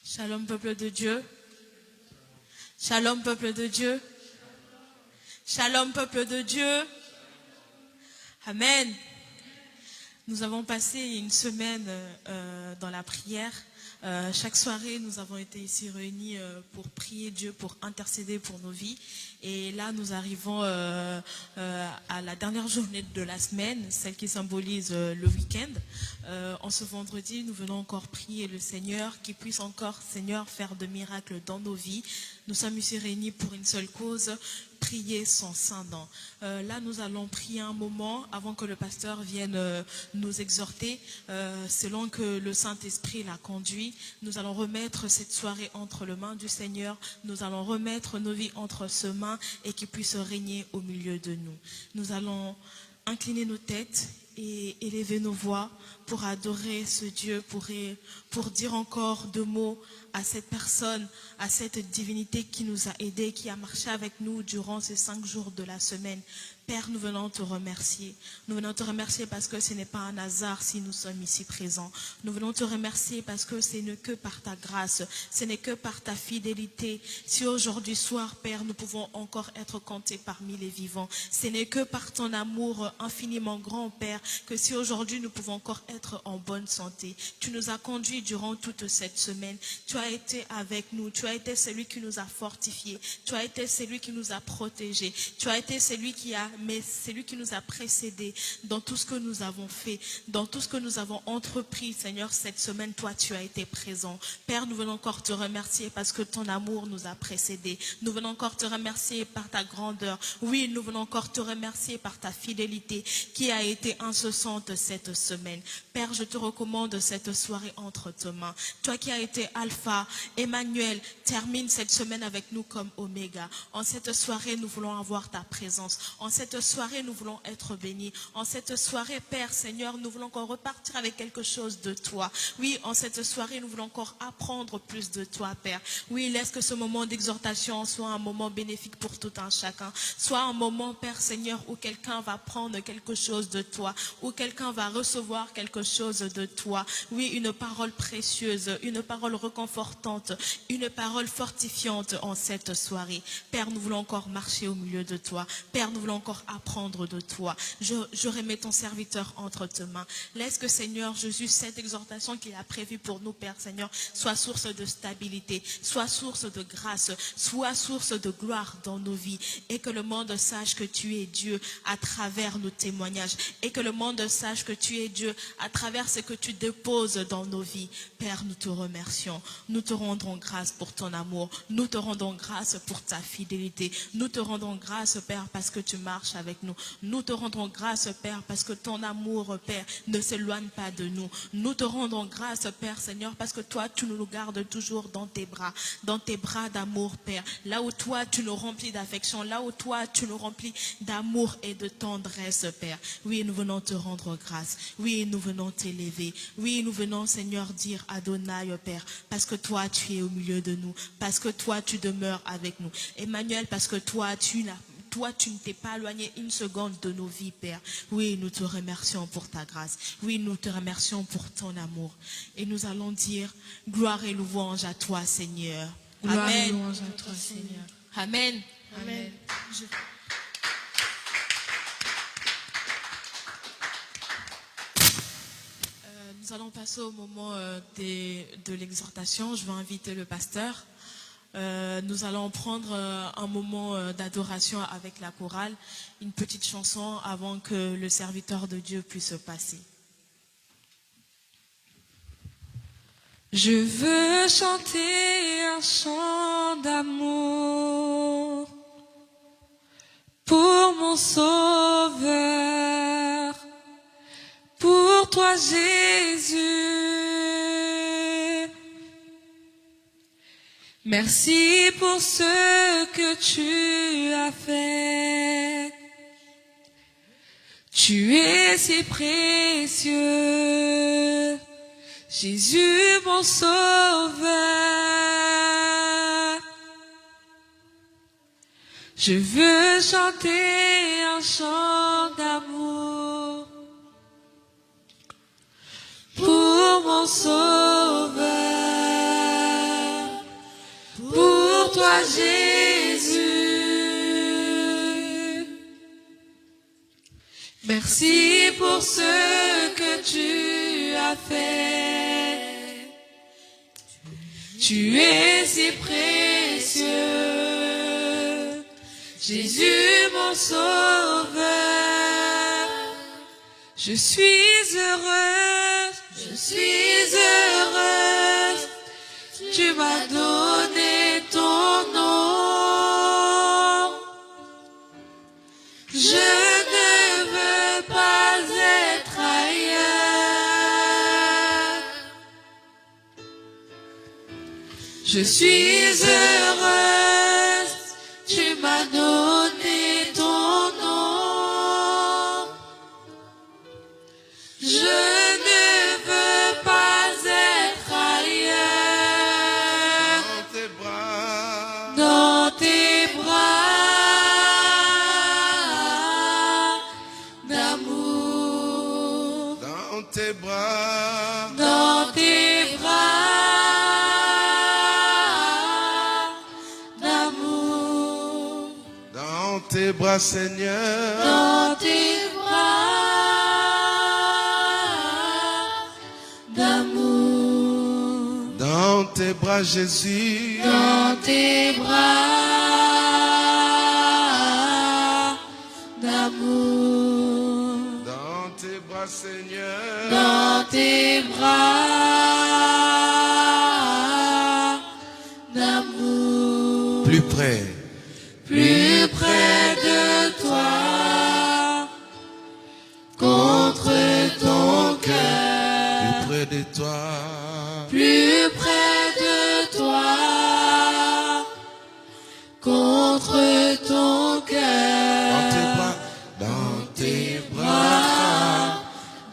Shalom peuple de Dieu. Shalom peuple de Dieu. Shalom peuple de Dieu. Amen. Nous avons passé une semaine dans la prière. Chaque soirée, nous avons été ici réunis pour prier Dieu, pour intercéder pour nos vies. Et là, nous arrivons à la dernière journée de la semaine, celle qui symbolise le week-end. En ce vendredi, nous venons encore prier le Seigneur, qu'il puisse encore, Seigneur, faire de miracles dans nos vies. Nous sommes ici réunis pour une seule cause, prier son Saint-Nom. Là, nous allons prier un moment avant que le pasteur vienne nous exhorter, selon que le Saint-Esprit l'a conduit. Nous allons remettre cette soirée entre les mains du Seigneur. Nous allons remettre nos vies entre ses mains et qu'il puisse régner au milieu de nous. Nous allons incliner nos têtes et élever nos voix pour adorer ce Dieu, pour dire encore deux mots à cette personne, à cette divinité qui nous a aidés, qui a marché avec nous durant ces 5 jours de la semaine. Père, nous venons te remercier. Nous venons te remercier parce que ce n'est pas un hasard si nous sommes ici présents. Nous venons te remercier parce que ce n'est que par ta grâce, ce n'est que par ta fidélité. Si aujourd'hui soir, Père, nous pouvons encore être comptés parmi les vivants, ce n'est que par ton amour infiniment grand, Père, que si aujourd'hui nous pouvons encore être en bonne santé. Tu nous as conduits durant toute cette semaine. Tu as été avec nous. Tu as été celui qui nous a fortifiés. Tu as été celui qui nous a protégés. Tu as été celui qui nous a précédés dans tout ce que nous avons fait, dans tout ce que nous avons entrepris, Seigneur, cette semaine, toi, tu as été présent. Père, nous venons encore te remercier parce que ton amour nous a précédés. Nous venons encore te remercier par ta grandeur. Oui, nous venons encore te remercier par ta fidélité qui a été incessante cette semaine. Père, je te recommande cette soirée entre tes mains. Toi qui as été Alpha, Emmanuel, termine cette semaine avec nous comme Oméga. En cette soirée, nous voulons avoir ta présence. En cette soirée, nous voulons être bénis. En cette soirée, Père, Seigneur, nous voulons encore repartir avec quelque chose de toi. Oui, en cette soirée, nous voulons encore apprendre plus de toi, Père. Oui, laisse que ce moment d'exhortation soit un moment bénéfique pour tout un chacun. Soit un moment, Père, Seigneur, où quelqu'un va prendre quelque chose de toi, où quelqu'un va recevoir quelque chose de toi. Oui, une parole précieuse, une parole réconfortante, une parole fortifiante en cette soirée. Père, nous voulons encore marcher au milieu de toi. Père, nous voulons encore apprendre de toi. Je remets ton serviteur entre tes mains. Laisse que, Seigneur Jésus, cette exhortation qu'il a prévue pour nous, Père, Seigneur, soit source de stabilité, soit source de grâce, soit source de gloire dans nos vies. Et que le monde sache que tu es Dieu à travers nos témoignages. Et que le monde sache que tu es Dieu à travers ce que tu déposes dans nos vies. Père, nous te remercions. Nous te rendons grâce pour ton amour. Nous te rendons grâce pour ta fidélité. Nous te rendons grâce, Père, parce que tu marches avec nous. Nous te rendons grâce, Père, parce que ton amour, Père, ne s'éloigne pas de nous. Nous te rendons grâce, Père, Seigneur, parce que toi, tu nous gardes toujours dans tes bras d'amour, Père. Là où toi, tu nous remplis d'affection, là où toi, tu nous remplis d'amour et de tendresse, Père. Oui, nous venons te rendre grâce. Oui, nous venons t'élever. Oui, nous venons, Seigneur, dire Adonai, Père, parce que toi, tu es au milieu de nous, parce que toi, tu demeures avec nous. Emmanuel, parce que toi, tu ne t'es pas éloigné une seconde de nos vies, Père. Oui, nous te remercions pour ta grâce. Oui, nous te remercions pour ton amour. Et nous allons dire gloire et louange à toi, Seigneur. Gloire Amen. et louange à toi, Seigneur. Amen. Amen. Nous allons passer au moment de l'exhortation. Je vais inviter le pasteur. Nous allons prendre un moment d'adoration avec la chorale, une petite chanson avant que le serviteur de Dieu puisse passer. Je veux chanter un chant d'amour pour mon Sauveur, pour toi Jésus. Merci pour ce que tu as fait. Tu es si précieux, Jésus mon Sauveur. Je veux chanter un chant d'amour pour mon Sauveur, toi, Jésus. Merci pour ce que tu as fait. Tu es si précieux, Jésus mon sauveur. Je suis heureuse, tu m'as donné ton nom. Je ne veux pas être ailleurs. Je suis heureuse, tu m'as donné ton nom. Je ne veux pas être ailleurs. Dans tes bras d'amour. Dans tes bras. Dans tes bras d'amour. Dans tes bras, Seigneur. Dans tes bras d'amour. Dans tes bras, Jésus. Dans tes bras d'amour. Dans tes bras, Seigneur. Dans tes bras d'amour. Plus près. Plus près de toi, contre ton cœur. Plus près de toi. Plus près de toi, contre ton cœur. Dans tes bras. Dans tes bras.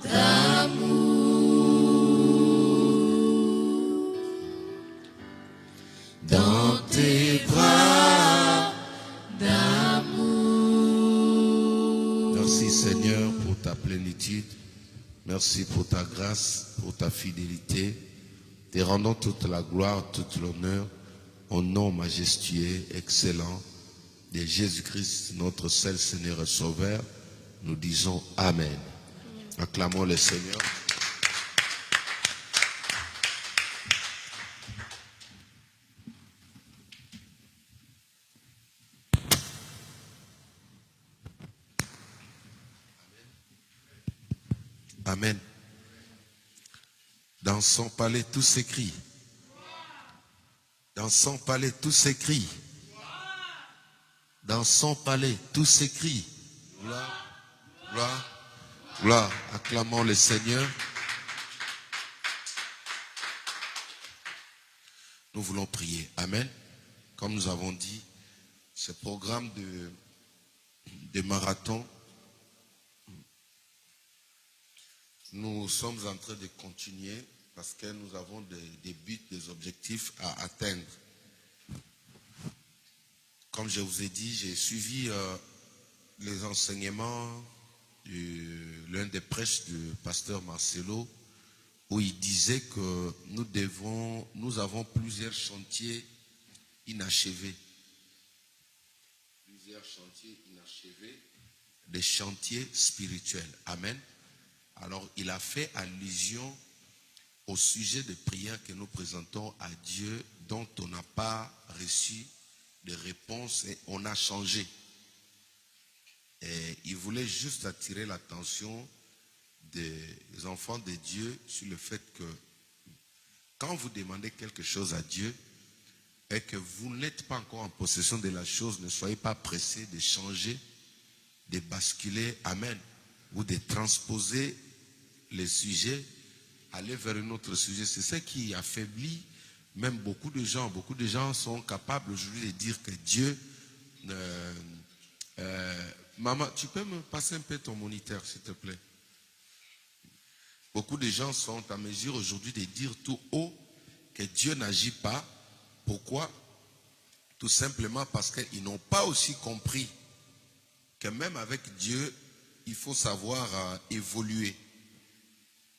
D'amour. Dans tes bras. D'amour. Merci Seigneur pour ta plénitude. Merci pour ta grâce, pour ta fidélité. Te rendons toute la gloire, toute l'honneur au nom majestueux, excellent de Jésus-Christ, notre seul Seigneur et Sauveur. Nous disons Amen. Acclamons le Seigneur. Amen. Dans son palais, tout s'écrit. Dans son palais, tout s'écrit. Dans son palais, tout s'écrit. Gloire, gloire, gloire. Acclamons le Seigneur. Nous voulons prier. Amen. Comme nous avons dit, ce programme de marathon, nous sommes en train de continuer parce que nous avons des buts, des objectifs à atteindre. Comme je vous ai dit, j'ai suivi les enseignements de l'un des prêches du pasteur Marcelo, où il disait que nous avons plusieurs chantiers inachevés. Plusieurs chantiers inachevés, des chantiers spirituels. Amen. Alors, il a fait allusion au sujet de prières que nous présentons à Dieu, dont on n'a pas reçu de réponse et on a changé. Et il voulait juste attirer l'attention des enfants de Dieu sur le fait que quand vous demandez quelque chose à Dieu et que vous n'êtes pas encore en possession de la chose, ne soyez pas pressés de changer, de basculer, amen, ou de transposer les sujets, aller vers un autre sujet. C'est ce qui affaiblit même beaucoup de gens. Beaucoup de gens sont capables aujourd'hui de dire que Dieu... maman, tu peux me passer un peu ton moniteur, s'il te plaît? Beaucoup de gens sont à mesure aujourd'hui de dire tout haut que Dieu n'agit pas. Pourquoi? Tout simplement parce qu'ils n'ont pas aussi compris que même avec Dieu, il faut savoir évoluer.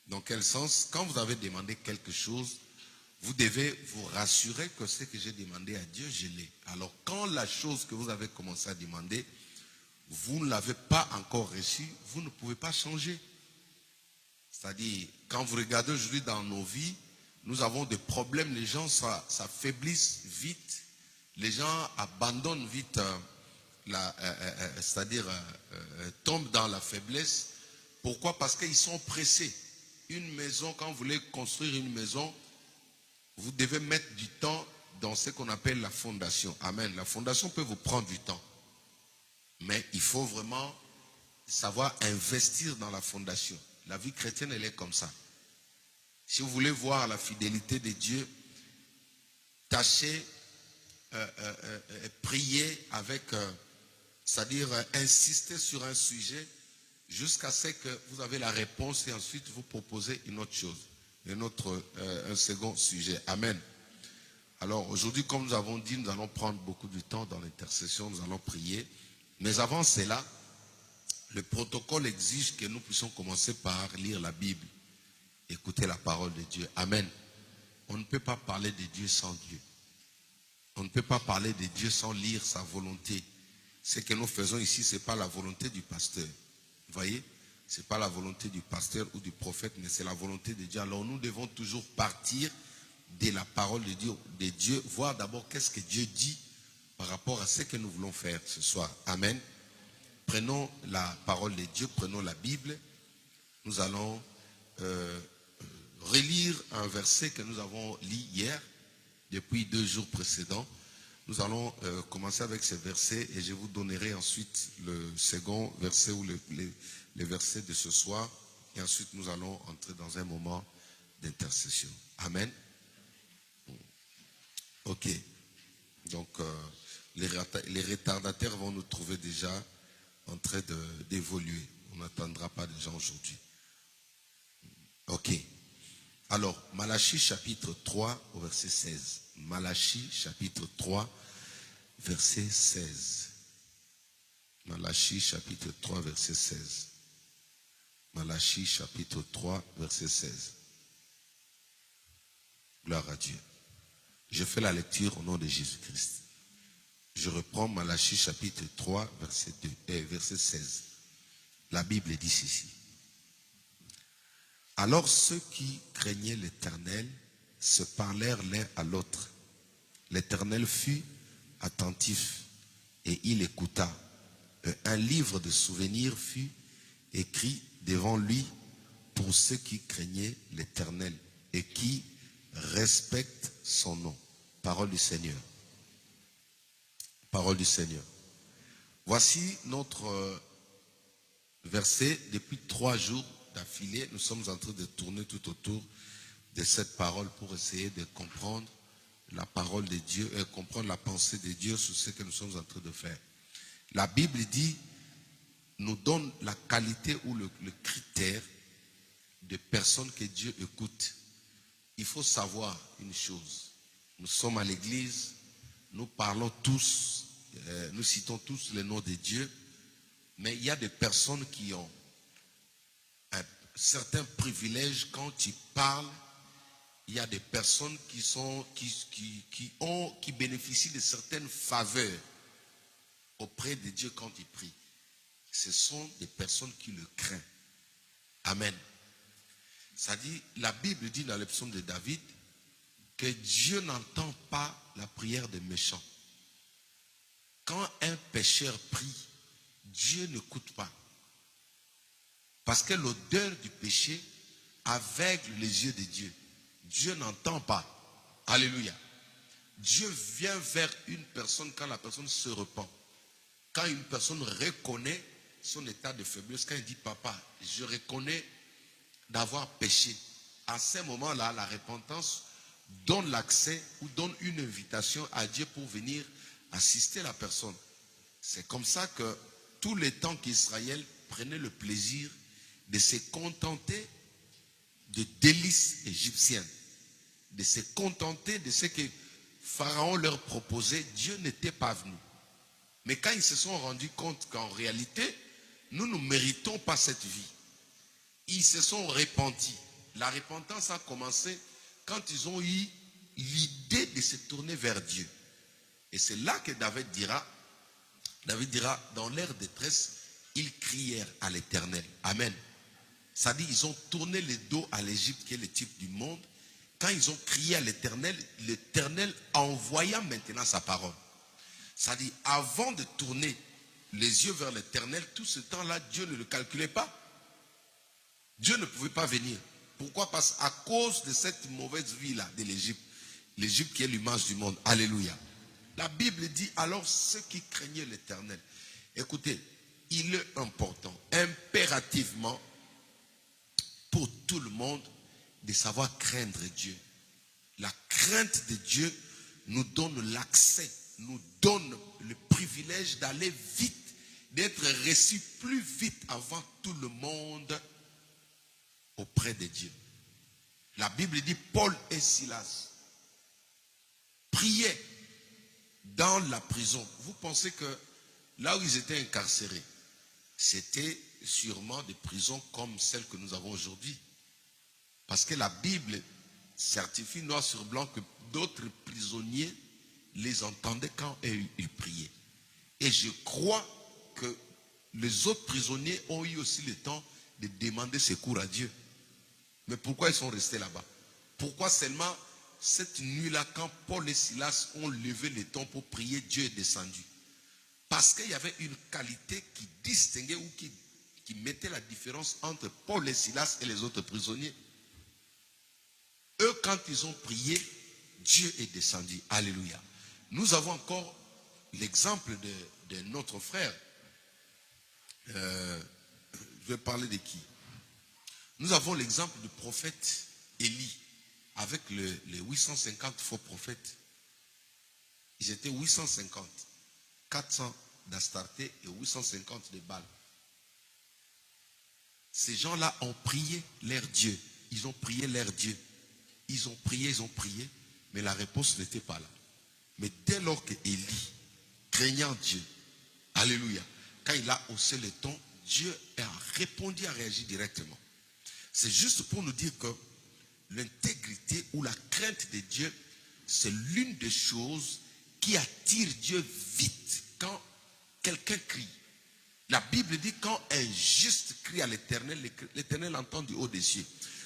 Dans quel sens? Quand vous avez demandé quelque chose, vous devez vous rassurer que ce que j'ai demandé à Dieu, je l'ai. Alors quand la chose que vous avez commencé à demander, vous ne l'avez pas encore reçue, vous ne pouvez pas changer. C'est-à-dire, quand vous regardez aujourd'hui dans nos vies, nous avons des problèmes, les gens s'affaiblissent vite, les gens abandonnent vite, c'est-à-dire tombent dans la faiblesse. Pourquoi? Parce qu'ils sont pressés. Une maison, quand vous voulez construire une maison, vous devez mettre du temps dans ce qu'on appelle la fondation. Amen. La fondation peut vous prendre du temps. Mais il faut vraiment savoir investir dans la fondation. La vie chrétienne, elle est comme ça. Si vous voulez voir la fidélité de Dieu, tâchez, prier avec, c'est-à-dire insister sur un sujet jusqu'à ce que vous avez la réponse et ensuite vous proposez une autre chose, un second sujet. Amen. Alors aujourd'hui, comme nous avons dit, nous allons prendre beaucoup de temps dans l'intercession, nous allons prier. Mais avant cela, le protocole exige que nous puissions commencer par lire la Bible, écouter la parole de Dieu. Amen. On ne peut pas parler de Dieu sans Dieu. On ne peut pas parler de Dieu sans lire sa volonté. Ce que nous faisons ici, ce n'est pas la volonté du pasteur. Vous voyez? Ce n'est pas la volonté du pasteur ou du prophète, mais c'est la volonté de Dieu. Alors nous devons toujours partir de la parole de Dieu, voir d'abord qu'est-ce que Dieu dit par rapport à ce que nous voulons faire ce soir. Amen. Prenons la parole de Dieu, prenons la Bible. Nous allons relire un verset que nous avons lu hier, depuis 2 jours précédents. Nous allons commencer avec ce verset et je vous donnerai ensuite le second verset ou les versets de ce soir. Et ensuite, nous allons entrer dans un moment d'intercession. Amen. Ok. Donc, les retardataires vont nous trouver déjà en train d'évoluer. On n'attendra pas de gens aujourd'hui. Ok. Alors, Malachie chapitre 3 au verset 16. Malachie chapitre 3 verset 16. Malachie chapitre 3 verset 16. Malachie chapitre 3 verset 16. Gloire à Dieu. Je fais la lecture au nom de Jésus-Christ. Je reprends Malachie chapitre 3 verset 16. La Bible dit ceci. Alors ceux qui craignaient l'Éternel se parlèrent l'un à l'autre. L'Éternel fut attentif et il écouta. Un livre de souvenirs fut écrit devant lui pour ceux qui craignaient l'Éternel et qui respectent son nom. Parole du Seigneur. Parole du Seigneur. Voici notre verset. Depuis 3 jours d'affilée, nous sommes en train de tourner tout autour de cette parole pour essayer de comprendre la parole de Dieu et comprendre la pensée de Dieu sur ce que nous sommes en train de faire. La Bible dit, nous donne la qualité ou le critère de personnes que Dieu écoute. Il faut savoir une chose. Nous sommes à l'église, nous parlons tous, nous citons tous le nom de Dieu, mais il y a des personnes qui ont un certain privilège quand tu parles. Il y a des personnes qui bénéficient de certaines faveurs auprès de Dieu quand ils prient. Ce sont des personnes qui le craignent. Amen. Ça dit, la Bible dit dans le psaume de David que Dieu n'entend pas la prière des méchants. Quand un pécheur prie, Dieu n'écoute pas. Parce que l'odeur du péché aveugle les yeux de Dieu. Dieu n'entend pas. Alléluia. Dieu vient vers une personne quand la personne se repent. Quand une personne reconnaît son état de faiblesse, quand il dit, papa, je reconnais d'avoir péché. À ce moment-là, la repentance donne l'accès ou donne une invitation à Dieu pour venir assister la personne. C'est comme ça que tout le temps qu'Israël prenait le plaisir de se contenter de délices égyptiennes, de se contenter de ce que Pharaon leur proposait, Dieu n'était pas venu. Mais quand ils se sont rendus compte qu'en réalité, nous ne méritons pas cette vie, ils se sont repentis. La repentance a commencé quand ils ont eu l'idée de se tourner vers Dieu. Et c'est là que David dira, dans leur détresse, ils crièrent à l'Éternel. Amen. Ça dit, ils ont tourné le dos à l'Égypte, qui est le type du monde. Quand ils ont crié à l'Éternel, l'Éternel envoya maintenant sa parole. Ça dit, avant de tourner les yeux vers l'Éternel, tout ce temps-là, Dieu ne le calculait pas. Dieu ne pouvait pas venir. Pourquoi? Parce qu'à cause de cette mauvaise vie-là de l'Égypte, l'Égypte qui est l'image du monde. Alléluia. La Bible dit, alors ceux qui craignaient l'Éternel. Écoutez, il est important, impérativement, pour tout le monde, de savoir craindre Dieu. La crainte de Dieu nous donne l'accès, nous donne le privilège d'aller vite, d'être reçu plus vite avant tout le monde auprès de Dieu. La Bible dit, Paul et Silas priaient dans la prison. Vous pensez que là où ils étaient incarcérés, c'était sûrement des prisons comme celles que nous avons aujourd'hui. Parce que la Bible certifie noir sur blanc que d'autres prisonniers les entendaient quand ils priaient. Et je crois que les autres prisonniers ont eu aussi le temps de demander secours à Dieu. Mais pourquoi ils sont restés là-bas? Pourquoi seulement cette nuit-là, quand Paul et Silas ont levé les tons pour prier, Dieu est descendu? Parce qu'il y avait une qualité qui distinguait ou qui mettait la différence entre Paul et Silas et les autres prisonniers. Eux, quand ils ont prié, Dieu est descendu. Alléluia. Nous avons encore l'exemple de notre frère. Je vais parler de qui? Nous avons l'exemple du prophète Élie avec les 850 faux prophètes. Ils étaient 850. 400 d'Astarté et 850 de Baal. Ces gens-là ont prié leur Dieu. Ils ont prié leur Dieu. Ils ont prié, mais la réponse n'était pas là. Mais dès lors que Élie, craignant Dieu, alléluia, quand il a haussé le ton, Dieu a répondu, a réagi directement. C'est juste pour nous dire que l'intégrité ou la crainte de Dieu, c'est l'une des choses qui attire Dieu vite quand quelqu'un crie. La Bible dit quand un juste crie à l'Éternel, l'Éternel entend du haut des cieux.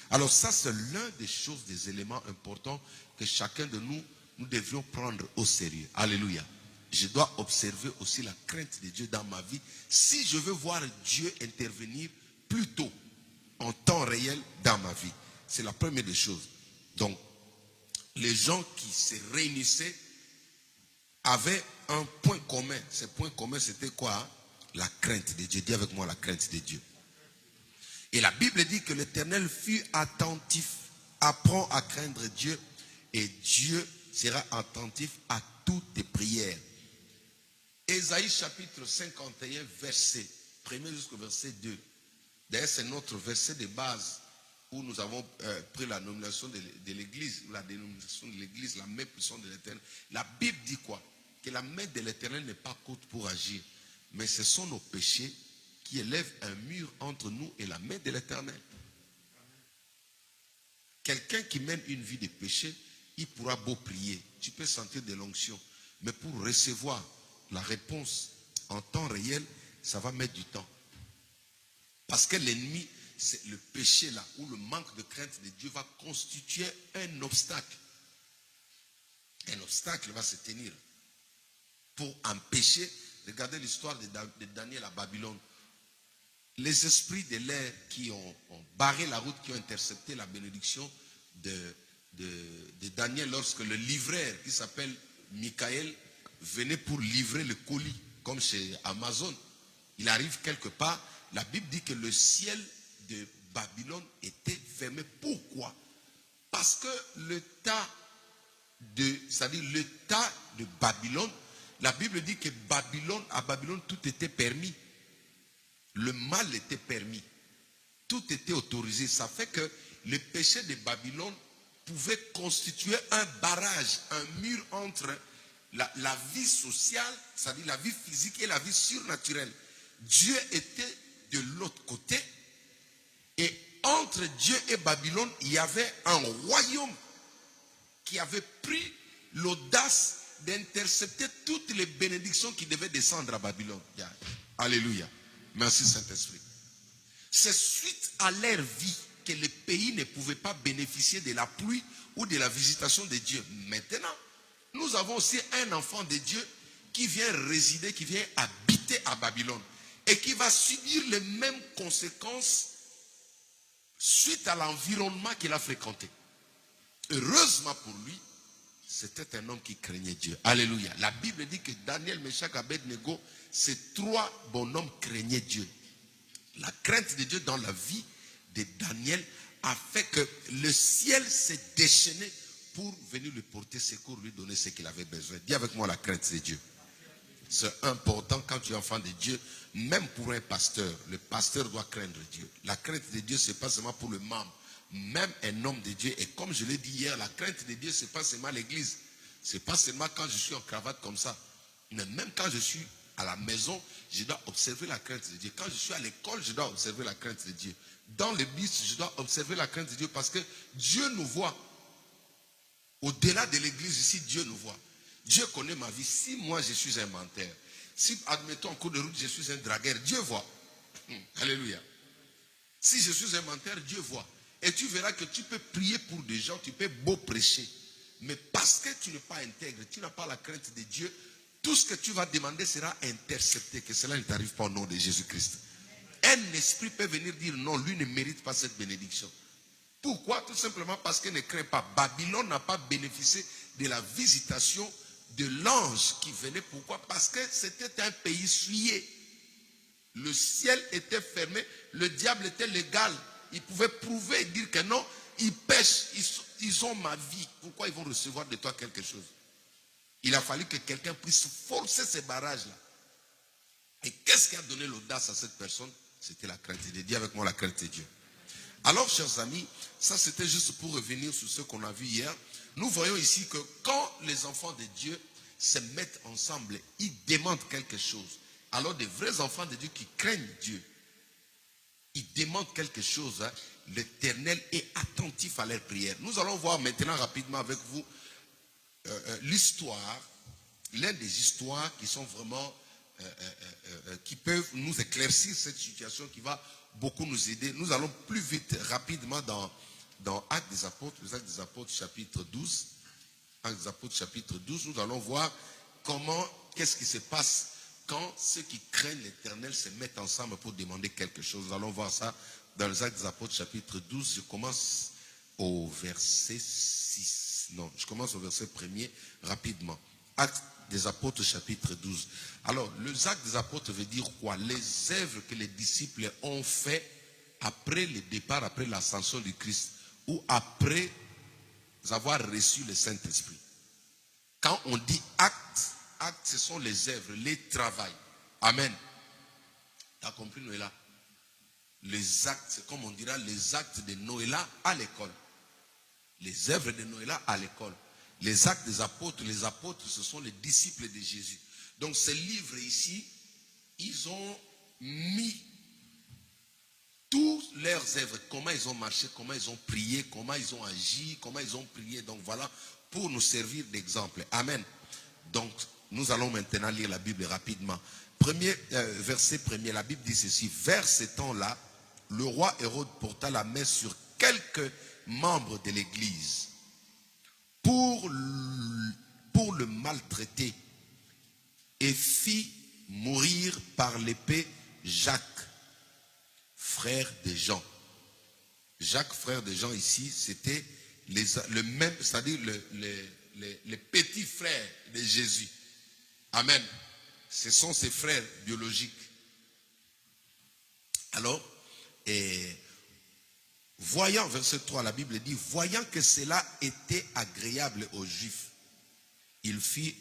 Alors ça, c'est l'un des choses, des éléments importants que chacun de nous devrions prendre au sérieux. Alléluia. Je dois observer aussi la crainte de Dieu dans ma vie si je veux voir Dieu intervenir plus tôt, en temps réel dans ma vie. C'est la première des choses. Donc, les gens qui se réunissaient avaient un point commun. Ce point commun, c'était quoi? La crainte de Dieu. Dis avec moi la crainte de Dieu. Et la Bible dit que l'Éternel fut attentif. Apprends à craindre Dieu et Dieu sera attentif à toutes tes prières. Ésaïe chapitre 51, verset 1er jusqu'au verset 2. D'ailleurs, c'est notre verset de base où nous avons pris la nomination de l'Église, la dénomination de l'Église, la main puissante de l'Éternel. La Bible dit quoi? Que la main de l'Éternel n'est pas courte pour agir, mais ce sont nos péchés qui élèvent un mur entre nous et la main de l'Éternel. Quelqu'un qui mène une vie de péché, il pourra beau prier, tu peux sentir de l'onction, mais pour recevoir la réponse en temps réel, ça va mettre du temps. Parce que l'ennemi, c'est le péché là, où le manque de crainte de Dieu va constituer un obstacle. Un obstacle va se tenir pour empêcher. Regardez l'histoire de Daniel à Babylone. Les esprits de l'air qui ont barré la route, qui ont intercepté la bénédiction de Daniel lorsque le livreur qui s'appelle Michael venait pour livrer le colis, comme chez Amazon. Il arrive quelque part, la Bible dit que le ciel de Babylone était fermé. Pourquoi? Parce que l'état de Babylone, la Bible dit que à Babylone, tout était permis. Le mal était permis. Tout était autorisé. Ça fait que le péché de Babylone pouvait constituer un barrage, un mur entre la vie sociale, c'est-à-dire la vie physique et la vie surnaturelle. Dieu était de l'autre côté et entre Dieu et Babylone, il y avait un royaume qui avait pris l'audace d'intercepter toutes les bénédictions qui devaient descendre à Babylone. Alléluia. Merci Saint-Esprit. C'est suite à leur vie que le pays ne pouvait pas bénéficier de la pluie ou de la visitation de Dieu. Maintenant, nous avons aussi un enfant de Dieu qui vient résider, qui vient habiter à Babylone et qui va subir les mêmes conséquences suite à l'environnement qu'il a fréquenté. Heureusement pour lui, c'était un homme qui craignait Dieu. Alléluia. La Bible dit que Daniel, Meshach, Abednego, ces trois bonhommes craignaient Dieu. La crainte de Dieu dans la vie de Daniel a fait que le ciel s'est déchaîné pour venir lui porter secours, lui donner ce qu'il avait besoin. Dis avec moi la crainte de Dieu. C'est important quand tu es enfant de Dieu, même pour un pasteur. Le pasteur doit craindre Dieu. La crainte de Dieu, ce n'est pas seulement pour le membre. Même un homme de Dieu, et comme je l'ai dit hier, la crainte de Dieu, ce n'est pas seulement l'église. Ce n'est pas seulement quand je suis en cravate comme ça. Mais même quand je suis à la maison, je dois observer la crainte de Dieu. Quand je suis à l'école, je dois observer la crainte de Dieu. Dans le bus, je dois observer la crainte de Dieu parce que Dieu nous voit. Au-delà de l'église, ici, Dieu nous voit. Dieu connaît ma vie. Si moi, je suis un menteur, si, admettons, en cours de route, je suis un dragueur, Dieu voit. Alléluia. Si je suis un menteur, Dieu voit. Et tu verras que tu peux prier pour des gens, tu peux beau prêcher. Mais parce que tu n'es pas intègre, tu n'as pas la crainte de Dieu, tout ce que tu vas demander sera intercepté. Que cela ne t'arrive pas au nom de Jésus-Christ. Un esprit peut venir dire non, lui ne mérite pas cette bénédiction. Pourquoi? Tout simplement parce qu'il ne craint pas. Babylone n'a pas bénéficié de la visitation de l'ange qui venait. Pourquoi? Parce que c'était un pays souillé. Le ciel était fermé, le diable était légal. Ils pouvaient prouver et dire que non, ils pêchent, ils ont ma vie. Pourquoi ils vont recevoir de toi quelque chose? Il a fallu que quelqu'un puisse forcer ces barrages-là. Et qu'est-ce qui a donné l'audace à cette personne? C'était la crainte de Dieu. Dis avec moi la crainte de Dieu. Alors, chers amis, ça c'était juste pour revenir sur ce qu'on a vu hier. Nous voyons ici que quand les enfants de Dieu se mettent ensemble, ils demandent quelque chose. Alors, des vrais enfants de Dieu qui craignent Dieu, ils demandent quelque chose, hein. L'Éternel est attentif à leurs prières. Nous allons voir maintenant rapidement avec vous l'histoire, l'une des histoires qui sont vraiment, qui peuvent nous éclaircir cette situation, qui va beaucoup nous aider. Nous allons plus vite, rapidement dans Actes des Apôtres, les Actes des Apôtres chapitre 12. Actes des Apôtres chapitre 12, nous allons voir qu'est-ce qui se passe quand ceux qui craignent l'Éternel se mettent ensemble pour demander quelque chose. Nous allons voir ça dans les Actes des Apôtres chapitre 12. Je commence au verset 6. Non, je commence au verset 1er rapidement. Actes des Apôtres chapitre 12. Alors, les Actes des Apôtres veut dire quoi? Les œuvres que les disciples ont fait après le départ, après l'ascension du Christ, ou après avoir reçu le Saint-Esprit. Quand on dit actes, actes, ce sont les œuvres, les travails. Amen. Tu as compris, Noëlla? Les actes, c'est comme on dira les actes de Noëlla à l'école. Les œuvres de Noëlla à l'école. Les actes des apôtres, les apôtres, ce sont les disciples de Jésus. Donc, ce livre ici, ils ont mis toutes leurs œuvres, comment ils ont marché, comment ils ont prié, comment ils ont agi, comment ils ont prié. Donc, voilà, pour nous servir d'exemple. Amen. Donc, nous allons maintenant lire la Bible rapidement. Verset 1er, la Bible dit ceci. Vers ce temps-là, le roi Hérode porta la main sur quelques membres de l'Église pour le maltraiter et fit mourir par l'épée Jacques, frère de Jean. Jacques, frère de Jean, ici, c'était le même, c'est-à-dire les petits frères de Jésus. Amen. Ce sont ses frères biologiques. Alors, voyant, verset 3, la Bible dit, voyant que cela était agréable aux Juifs, il fit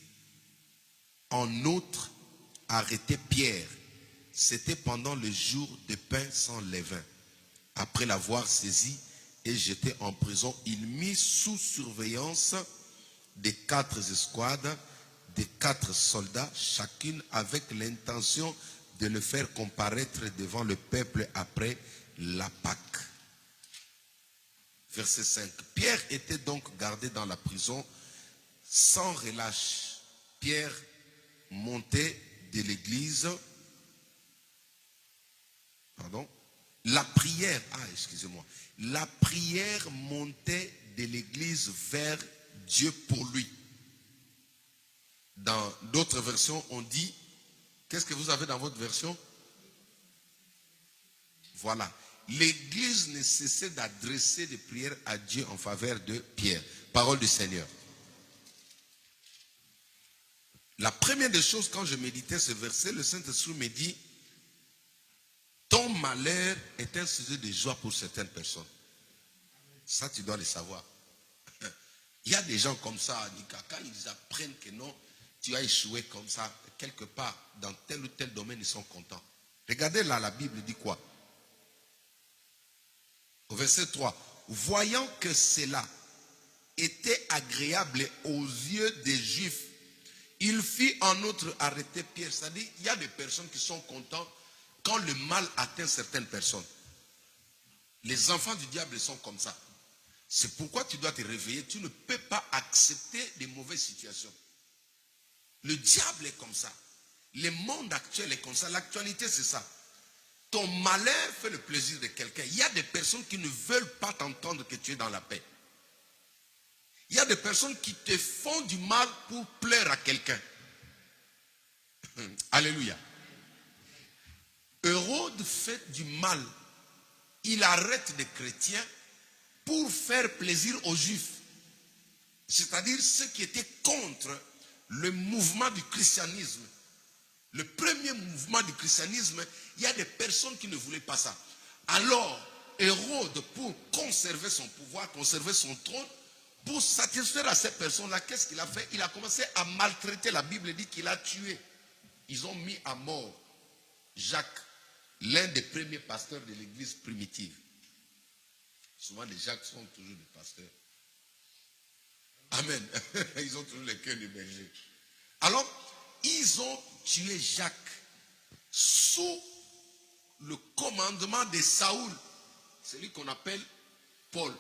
en outre arrêter Pierre. C'était pendant le jour de pain sans levain. Après l'avoir saisi et jeté en prison, il mit sous surveillance des 4 escouades, des 4 soldats, chacune avec l'intention de le faire comparaître devant le peuple après la Pâque. verset 5. Pierre était donc gardé dans la prison sans relâche. Pierre montait de l'église. Pardon. La prière, la prière montait de l'église vers Dieu pour lui. Dans d'autres versions, on dit, qu'est-ce que vous avez dans votre version? Voilà. L'église ne cessait d'adresser des prières à Dieu en faveur de Pierre. Parole du Seigneur. La première des choses, quand je méditais ce verset, le Saint-Esprit me dit, ton malheur est un sujet de joie pour certaines personnes. Ça, tu dois le savoir. Il y a des gens comme ça, quand ils apprennent que non, tu as échoué comme ça, quelque part, dans tel ou tel domaine, ils sont contents. Regardez là, la Bible dit quoi? Au verset 3. Voyant que cela était agréable aux yeux des Juifs, il fit en outre arrêter Pierre. C'est-à-dire, il y a des personnes qui sont contents quand le mal atteint certaines personnes. Les enfants du diable sont comme ça. C'est pourquoi tu dois te réveiller. Tu ne peux pas accepter des mauvaises situations. Le diable est comme ça. Le monde actuel est comme ça. L'actualité, c'est ça. Ton malheur fait le plaisir de quelqu'un. Il y a des personnes qui ne veulent pas t'entendre que tu es dans la paix. Il y a des personnes qui te font du mal pour plaire à quelqu'un. Alléluia. Hérode fait du mal. Il arrête des chrétiens pour faire plaisir aux Juifs. C'est-à-dire ceux qui étaient contre le mouvement du christianisme. Le premier mouvement du christianisme, il y a des personnes qui ne voulaient pas ça. Alors, Hérode, pour conserver son pouvoir, conserver son trône, pour satisfaire à ces personnes-là, qu'est-ce qu'il a fait? Il a commencé à maltraiter. La Bible dit qu'il a tué. Ils ont mis à mort Jacques, l'un des premiers pasteurs de l'église primitive. Souvent, les Jacques sont toujours des pasteurs. Amen. Ils ont toujours le cœur du berger. Alors, ils ont tué Jacques sous le commandement de Saoul, celui qu'on appelle Paul,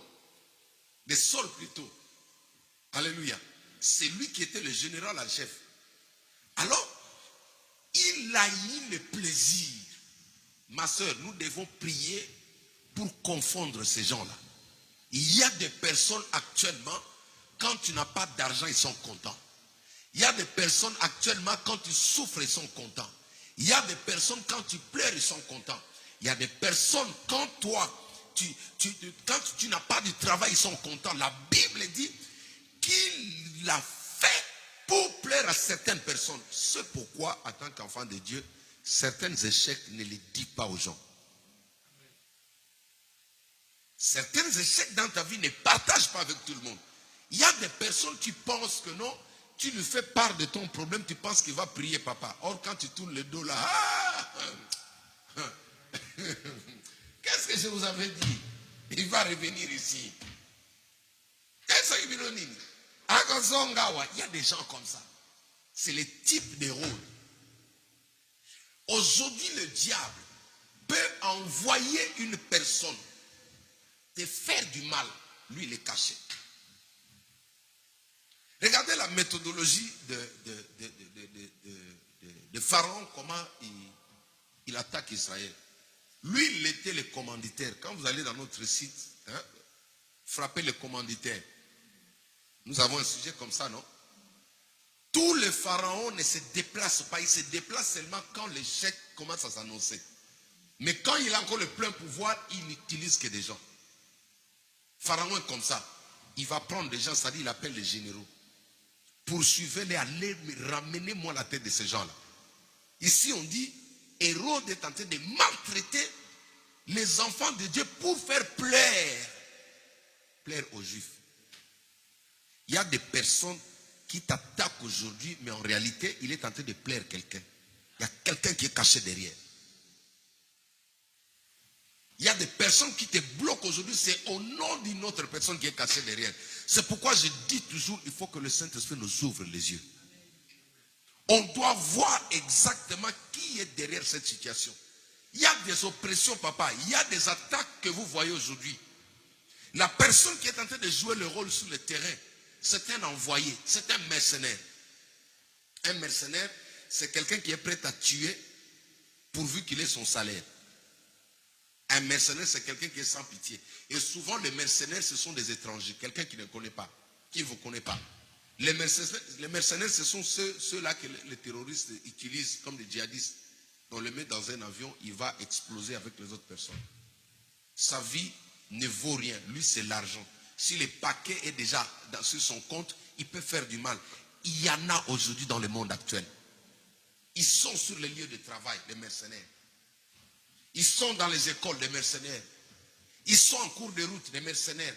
de Saul plutôt. Alléluia. C'est lui qui était le général en chef. Alors, il a eu le plaisir. Ma soeur, nous devons prier pour confondre ces gens-là. Il y a des personnes actuellement, quand tu n'as pas d'argent, ils sont contents. Il y a des personnes actuellement, quand tu souffres, ils sont contents. Il y a des personnes, quand tu pleures, ils sont contents. Il y a des personnes, quand toi, quand tu n'as pas de travail, ils sont contents. La Bible dit qu'il l'a fait pour plaire à certaines personnes. C'est pourquoi, en tant qu'enfant de Dieu, certains échecs, ne les dis pas aux gens. Certains échecs dans ta vie, ne partage pas avec tout le monde. Il y a des personnes qui pensent que non, tu lui fais part de ton problème, tu penses qu'il va prier papa. Or, quand tu tournes le dos là, qu'est-ce que je vous avais dit? Il va revenir ici. Il y a des gens comme ça. C'est le type de rôle. Aujourd'hui, le diable peut envoyer une personne te faire du mal. Lui, il est caché. Regardez la méthodologie de Pharaon, comment il attaque Israël. Lui, il était le commanditaire. Quand vous allez dans notre site, frappez le commanditaire. Nous avons un sujet comme ça, non? Tous les pharaons ne se déplacent pas. Ils se déplacent seulement quand l'échec commence à s'annoncer. Mais quand il a encore le plein pouvoir, il n'utilise que des gens. Pharaon est comme ça. Il va prendre des gens, c'est-à-dire il appelle les généraux. Poursuivez-les, allez ramenez-moi la tête de ces gens-là. Ici, on dit, Hérode est en train de maltraiter les enfants de Dieu pour faire plaire aux Juifs. Il y a des personnes qui t'attaquent aujourd'hui, mais en réalité, il est en train de plaire quelqu'un. Il y a quelqu'un qui est caché derrière. Il y a des personnes qui te bloquent aujourd'hui, c'est au nom d'une autre personne qui est cachée derrière. C'est pourquoi je dis toujours, il faut que le Saint-Esprit nous ouvre les yeux. On doit voir exactement qui est derrière cette situation. Il y a des oppressions, papa. Il y a des attaques que vous voyez aujourd'hui. La personne qui est en train de jouer le rôle sur le terrain, c'est un envoyé, c'est un mercenaire. Un mercenaire, c'est quelqu'un qui est prêt à tuer pourvu qu'il ait son salaire. Un mercenaire, c'est quelqu'un qui est sans pitié. Et souvent, les mercenaires, ce sont des étrangers, quelqu'un qui ne connaît pas, qui ne vous connaît pas. Les mercenaires, ce sont ceux-là que les terroristes utilisent comme des djihadistes. On le met dans un avion, il va exploser avec les autres personnes. Sa vie ne vaut rien. Lui, c'est l'argent. Si le paquet est déjà sur son compte, il peut faire du mal. Il y en a aujourd'hui dans le monde actuel. Ils sont sur les lieux de travail, les mercenaires. Ils sont dans les écoles, les mercenaires. Ils sont en cours de route, les mercenaires.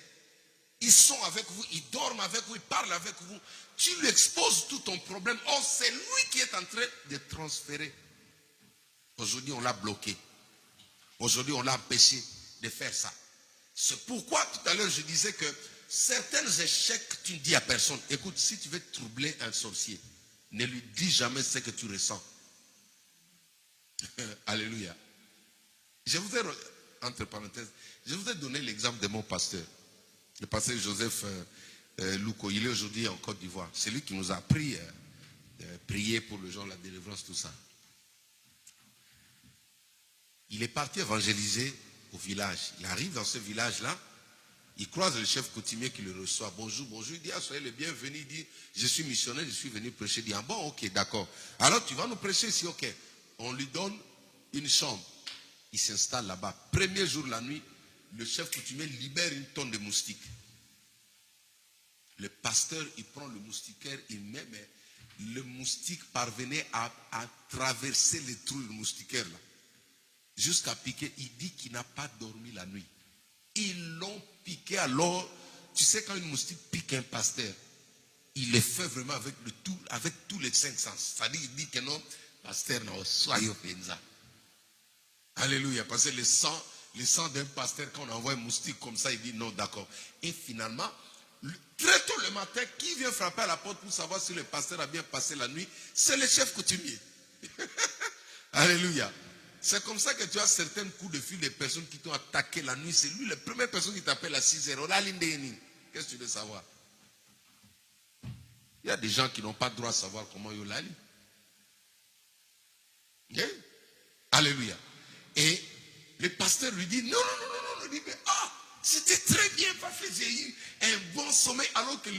Ils sont avec vous, ils dorment avec vous, ils parlent avec vous. Tu lui exposes tout ton problème. Oh, c'est lui qui est en train de transférer. Aujourd'hui, on l'a bloqué. Aujourd'hui, on l'a empêché de faire ça. C'est pourquoi tout à l'heure, je disais que certains échecs, tu ne dis à personne. Écoute, si tu veux troubler un sorcier, ne lui dis jamais ce que tu ressens. Alléluia. Je vous ai, entre parenthèses, je vous ai donné l'exemple de mon pasteur. Le pasteur Joseph Louko. Il est aujourd'hui en Côte d'Ivoire. C'est lui qui nous a appris prier pour le genre, la délivrance, tout ça. Il est parti évangéliser au village. Il arrive dans ce village-là. Il croise le chef coutumier qui le reçoit. Bonjour, bonjour. Il dit, ah, soyez le bienvenu. Il dit, je suis missionnaire, je suis venu prêcher. Il dit, ah bon, ok, d'accord. Alors tu vas nous prêcher ici, ok. On lui donne une chambre. Il s'installe là-bas. Premier jour, la nuit, le chef coutumier libère une tonne de moustiques. Le pasteur, il prend le moustiquaire, il met, mais le moustique parvenait à traverser les trous du moustiquaire là. Jusqu'à piquer, il dit qu'il n'a pas dormi la nuit. Ils l'ont piqué alors, tu sais quand une moustique pique un pasteur, il le fait vraiment avec tous les 5 sens. C'est-à-dire, il dit que non, pasteur, non, soyez penza. Alléluia, parce que le sang d'un pasteur, quand on envoie un moustique comme ça, il dit non, d'accord. Et finalement, très tôt le matin, qui vient frapper à la porte pour savoir si le pasteur a bien passé la nuit? C'est le chef coutumier. Alléluia. C'est comme ça que tu as certains coups de fil des personnes qui t'ont attaqué la nuit. C'est lui, la première personne qui t'appelle à 6 heures. Qu'est-ce que tu veux savoir? Il y a des gens qui n'ont pas le droit de savoir comment ils l'allent. Okay? Alléluia. Et le pasteur lui dit, non. Il dit, mais c'était très bien parfait. J'ai eu un bon sommeil alors que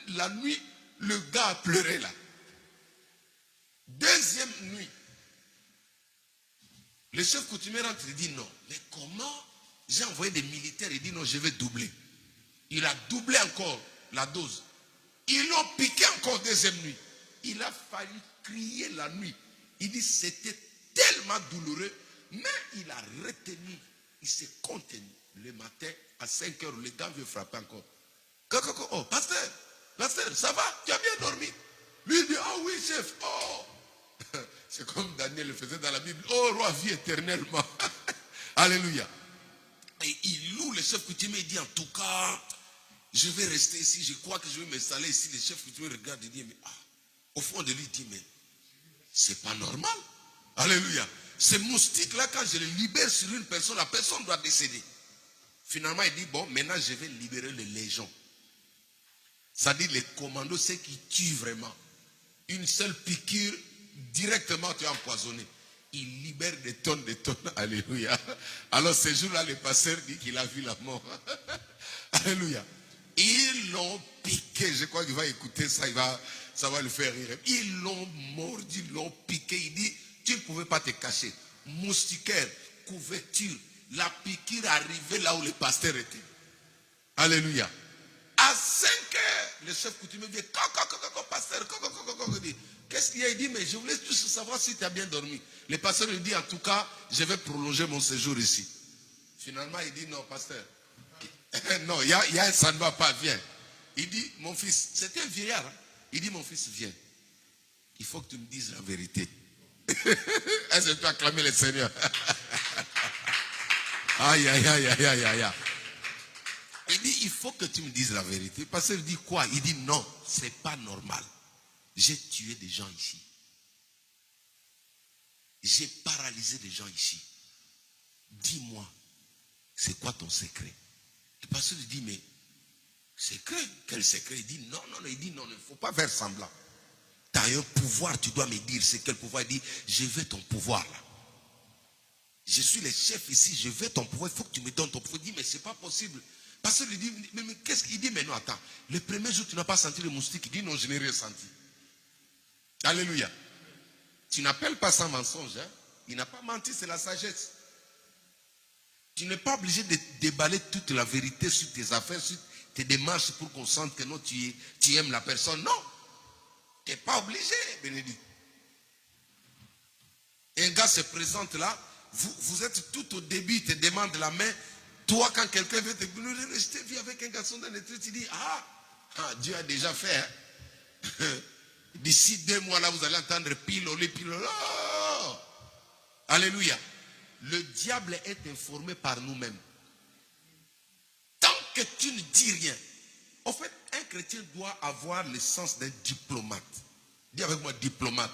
la nuit, le gars a pleuré là. Deuxième nuit. Le chef coutumier rentre, il dit non. Mais comment? J'ai envoyé des militaires, il dit non, je vais doubler. Il a doublé encore la dose. Ils l'ont piqué encore deuxième nuit. Il a fallu crier la nuit. Il dit c'était tellement douloureux, mais il a retenu. Il s'est contenu. Le matin, à 5 heures, le gars veut frapper encore. Oh, pasteur, ça va? Tu as bien dormi? Lui il dit, ah oui, chef, oh. C'est comme Daniel le faisait dans la Bible. Oh, roi, vie éternellement. Alléluia. Et il loue le chef coutumier. Il dit, en tout cas, je vais rester ici. Je crois que je vais m'installer ici. Le chef coutumier regarde et dit, mais au fond de lui, il dit, mais c'est pas normal. Alléluia. Ces moustiques-là, quand je les libère sur une personne, la personne doit décéder. Finalement, il dit, bon, maintenant, je vais libérer les légions. C'est-à-dire les commandos, c'est qui tuent vraiment. Une seule piqûre, directement tu es empoisonné. Il libère des tonnes. Alléluia. Alors ce jour-là, le pasteur dit qu'il a vu la mort. Alléluia. Ils l'ont piqué. Je crois qu'il va écouter ça, ça va le faire rire. Ils l'ont mordu, ils l'ont piqué. Il dit, tu ne pouvais pas te cacher. Moustiquaire, couverture. La piqûre arrivait là où le pasteur était. Alléluia. À 5 heures, le chef coutumier dit, pasteur, qu'est-ce qu'il y a? Il dit, mais je voulais juste savoir si tu as bien dormi. Le pasteur lui dit, en tout cas, je vais prolonger mon séjour ici. Finalement, il dit, non, pasteur. Non, ça ne va pas, viens. Il dit, mon fils, c'est un vieillard. Hein? Il dit, mon fils, viens. Il faut que tu me dises la vérité. Est-ce que tu as acclamé le Seigneur? Aïe. Il dit, il faut que tu me dises la vérité. Le pasteur dit quoi? Il dit, non, c'est pas normal. J'ai tué des gens ici. J'ai paralysé des gens ici. Dis-moi, c'est quoi ton secret? Le pasteur lui dit, mais secret, quel secret? Il dit, non, il dit, non, il ne faut pas faire semblant. Tu as un pouvoir, tu dois me dire, c'est quel pouvoir? Il dit, je veux ton pouvoir là. Je suis le chef ici, je veux ton pouvoir, il faut que tu me donnes ton pouvoir. Il dit, mais c'est pas possible. Parce qu'il lui dit, mais qu'est-ce qu'il dit? Mais non, attends, le premier jour tu n'as pas senti le moustique. Il dit, non, je n'ai rien senti. Alléluia. Tu n'appelles pas ça mensonge, hein? Il n'a pas menti, c'est la sagesse. Tu n'es pas obligé de déballer toute la vérité sur tes affaires, sur tes démarches pour qu'on sente que non, tu aimes la personne. Non. Tu n'es pas obligé, Bénédicte. Un gars se présente là, vous êtes tout au début, il te demande la main. Toi, quand quelqu'un veut te dire, je t'ai vu avec un garçon dans les trucs, tu dis, Dieu a déjà fait. Hein? D'ici 2 mois là, vous allez entendre pilolé. Oh! Alléluia. Le diable est informé par nous-mêmes. Tant que tu ne dis rien. En fait, un chrétien doit avoir le sens d'un diplomate. Dis avec moi, diplomate.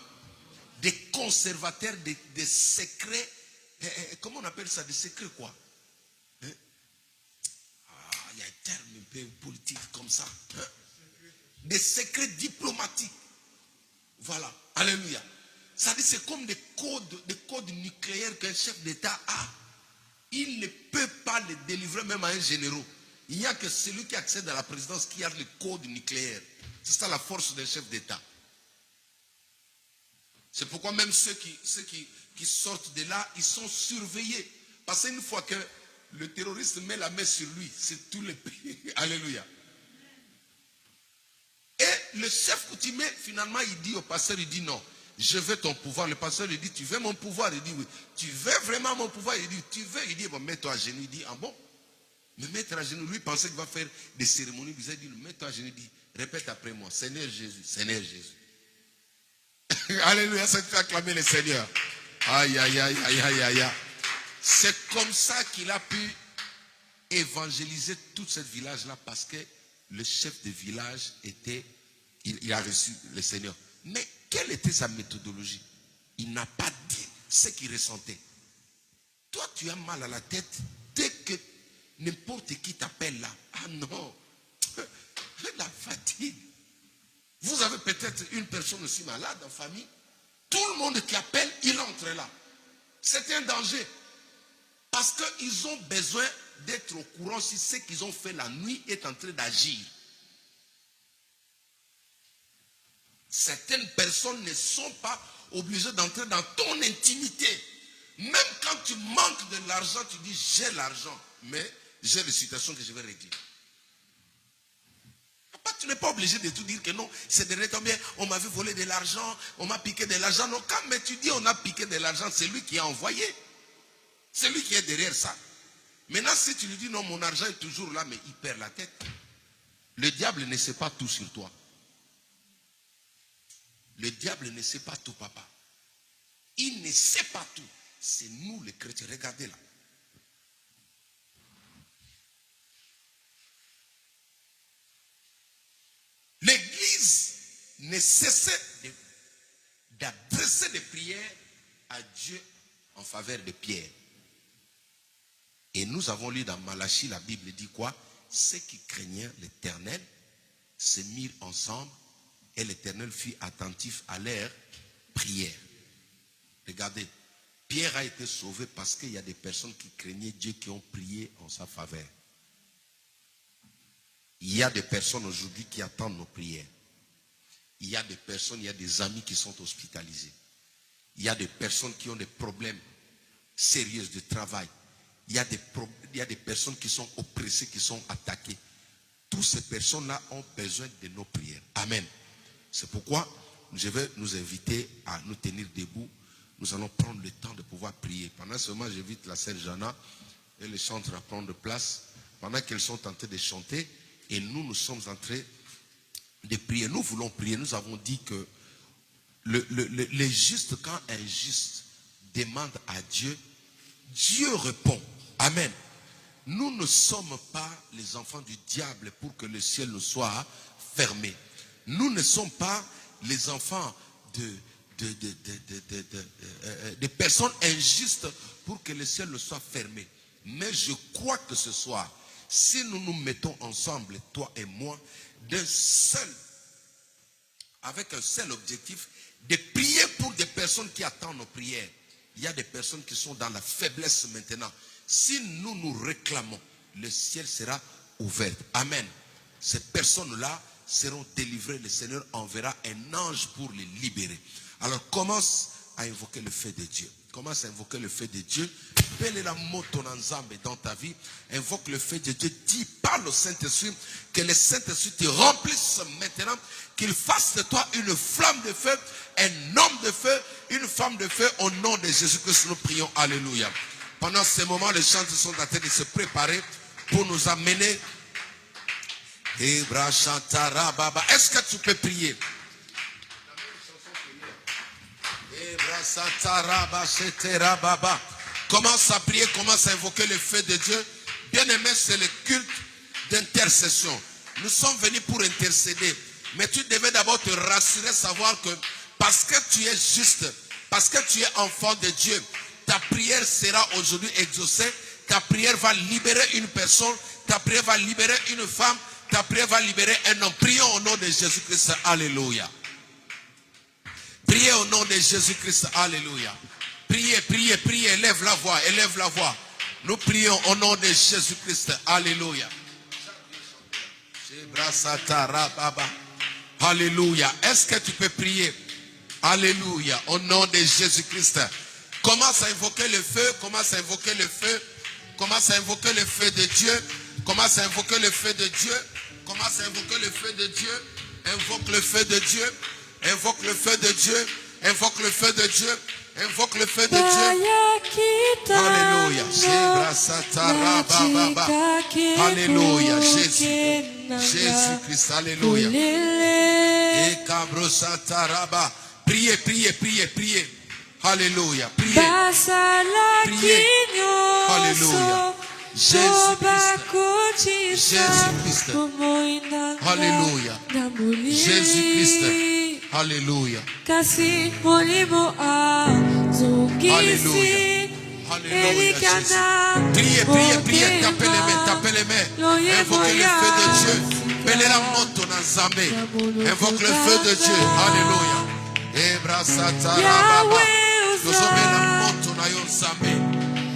Des conservateurs, des secrets. Comment on appelle ça? Des secrets quoi? Il y a un terme un peu politique comme ça. Des secrets diplomatiques. Voilà. Alléluia. Ça dit, c'est comme des codes nucléaires qu'un chef d'État a. Il ne peut pas les délivrer même à un général. Il n'y a que celui qui accède à la présidence qui a le code nucléaire. C'est ça la force d'un chef d'État. C'est pourquoi même ceux qui sortent de là, ils sont surveillés. Parce qu'une fois que le terroriste met la main sur lui, c'est tout le pays. Alléluia. Et le chef coutumier, finalement, il dit au pasteur, il dit non, je veux ton pouvoir. Le pasteur lui dit, tu veux mon pouvoir? Il dit oui. Tu veux vraiment mon pouvoir? Il dit, tu veux? Il dit, bon, mets-toi à genoux. Il dit, ah bon? Me mettre à genoux. Lui pensait qu'il va faire des cérémonies. Il dit, mets-toi à genoux. Il dit, répète après moi, Seigneur Jésus, Seigneur Jésus. Alléluia, ça te fait acclamer le Seigneur. Aïe, aïe, aïe, aïe, aïe, aïe. C'est comme ça qu'il a pu évangéliser tout ce village-là parce que le chef de village il a reçu le Seigneur. Mais quelle était sa méthodologie? Il n'a pas dit ce qu'il ressentait. Toi, tu as mal à la tête dès que n'importe qui t'appelle là. Ah non, la fatigue. Vous avez peut-être une personne aussi malade en famille. Tout le monde qui appelle, il entre là. C'est un danger. Parce qu'ils ont besoin d'être au courant si ce qu'ils ont fait la nuit est en train d'agir. Certaines personnes ne sont pas obligées d'entrer dans ton intimité. Même quand tu manques de l'argent, tu dis j'ai l'argent, mais j'ai des situations que je vais régler. Tu n'es pas obligé de tout dire que non, c'est de retomber, on m'avait volé de l'argent, on m'a piqué de l'argent. Non, quand mais tu dis on a piqué de l'argent, c'est lui qui a envoyé. C'est lui qui est derrière ça. Maintenant, si tu lui dis non, mon argent est toujours là, mais il perd la tête. Le diable ne sait pas tout sur toi. Le diable ne sait pas tout, papa. Il ne sait pas tout. C'est nous les chrétiens. Regardez là. L'Église ne cessait d'adresser des prières à Dieu en faveur de Pierre. Et nous avons lu dans Malachie, la Bible dit quoi? Ceux qui craignaient l'Éternel se mirent ensemble et l'Éternel fut attentif à leur prière. Regardez, Pierre a été sauvé parce qu'il y a des personnes qui craignaient Dieu qui ont prié en sa faveur. Il y a des personnes aujourd'hui qui attendent nos prières. Il y a des personnes, il y a des amis qui sont hospitalisés. Il y a des personnes qui ont des problèmes sérieux de travail. Il y a des personnes qui sont oppressées, qui sont attaquées. Toutes ces personnes-là ont besoin de nos prières. Amen. C'est pourquoi je vais nous inviter à nous tenir debout. Nous allons prendre le temps de pouvoir prier. Pendant ce moment, j'invite la sœur Jana et les chantres à prendre place. Pendant qu'elles sont en train de chanter, et nous sommes en train de prier. Nous voulons prier. Nous avons dit que les justes, quand un juste demande à Dieu, Dieu répond. Amen. Nous ne sommes pas les enfants du diable pour que le ciel nous soit fermé. Nous ne sommes pas les enfants des personnes injustes pour que le ciel nous soit fermé. Mais je crois que ce soir, Si nous nous mettons ensemble, toi et moi, avec un seul objectif, de prier pour des personnes qui attendent nos prières. Il y a des personnes qui sont dans la faiblesse maintenant. Si nous nous réclamons, le ciel sera ouvert. Amen. Ces personnes-là seront délivrées. Le Seigneur enverra un ange pour les libérer. Alors commence à invoquer le feu de Dieu. Commence à invoquer le feu de Dieu. Dans ta vie, invoque le feu de Dieu. Dis, parle au Saint-Esprit, que le Saint-Esprit te remplisse maintenant, qu'il fasse de toi une flamme de feu, un homme de feu, une femme de feu, au nom de Jésus-Christ. Nous prions. Alléluia. Pendant ce moment, les chants sont en train de se préparer pour nous amener. Est-ce que tu peux prier? Commence à prier, commence à invoquer le feu de Dieu. Bien-aimé, c'est le culte d'intercession. Nous sommes venus pour intercéder. Mais tu devais d'abord te rassurer, savoir que parce que tu es juste, parce que tu es enfant de Dieu, ta prière sera aujourd'hui exaucée. Ta prière va libérer une personne, ta prière va libérer une femme, ta prière va libérer un homme. Prions au nom de Jésus-Christ. Alléluia. Priez au nom de Jésus-Christ. Alléluia. Priez, priez, priez. Élève la voix, élève la voix. Nous prions au nom de Jésus-Christ. Alléluia. Alléluia. Est-ce que tu peux prier? Alléluia. Au nom de Jésus-Christ. Commence à invoquer le feu. Commence à invoquer le feu. Commence à invoquer le feu de Dieu. Commence à invoquer le feu de Dieu. Commence à invoquer le feu de Dieu. Invoque le feu de Dieu. Invoque le feu de Dieu. Invoque le feu de Dieu. Invoque le feu de Dieu. Alléluia. Alléluia. Jésus. Jésus-Christ. Alléluia. Priez, priez, priez, priez. Alléluia. Priez. Priez. Alléluia. Jésus-Christ. Jésus-Christ. Alléluia. Jésus-Christ. Alléluia. Alléluia. Alléluia, Jésus. Priez, priez, priez. Tapez les mains, tapez les mains. Invoquez le feu de Dieu. Pele la moto na Zambé. Invoque le feu de Dieu. Alléluia. Ebrasata rababa. Tozomé la moto na yon Zambé.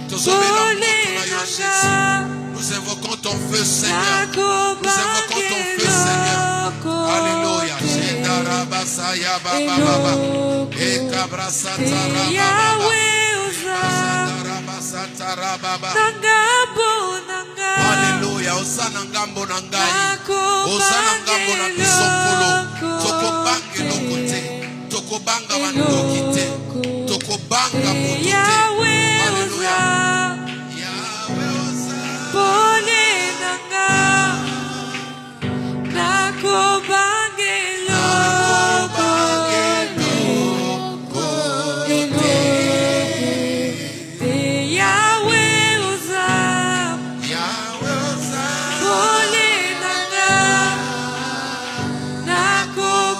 Tozomé la moto na yon Jésus. Nous invoquons ton feu, Seigneur. Nous invoquons ton feu, Seigneur. Alléluia. Jedarabasaya baba baba. Ekabrasata rababa. Alléluia. Osana ngambo na ngai. Osana ngambo na bisokolo. Tokobange lokote. Tokobanga bandoki te. Tokobanga moto te. Alléluia. Nako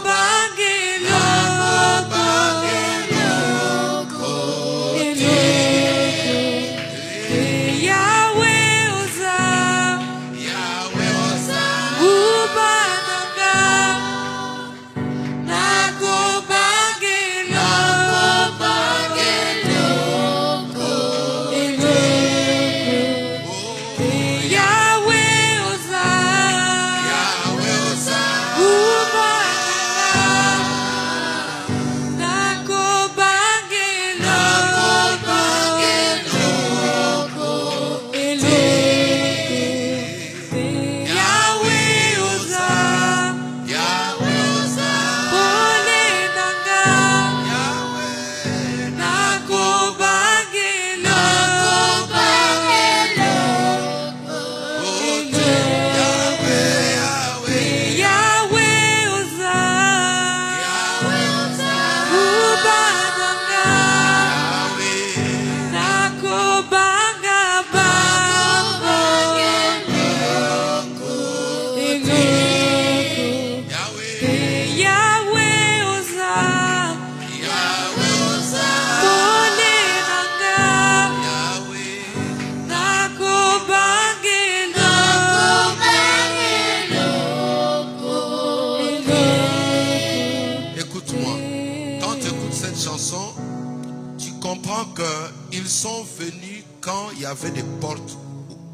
ils sont venus quand il y avait des portes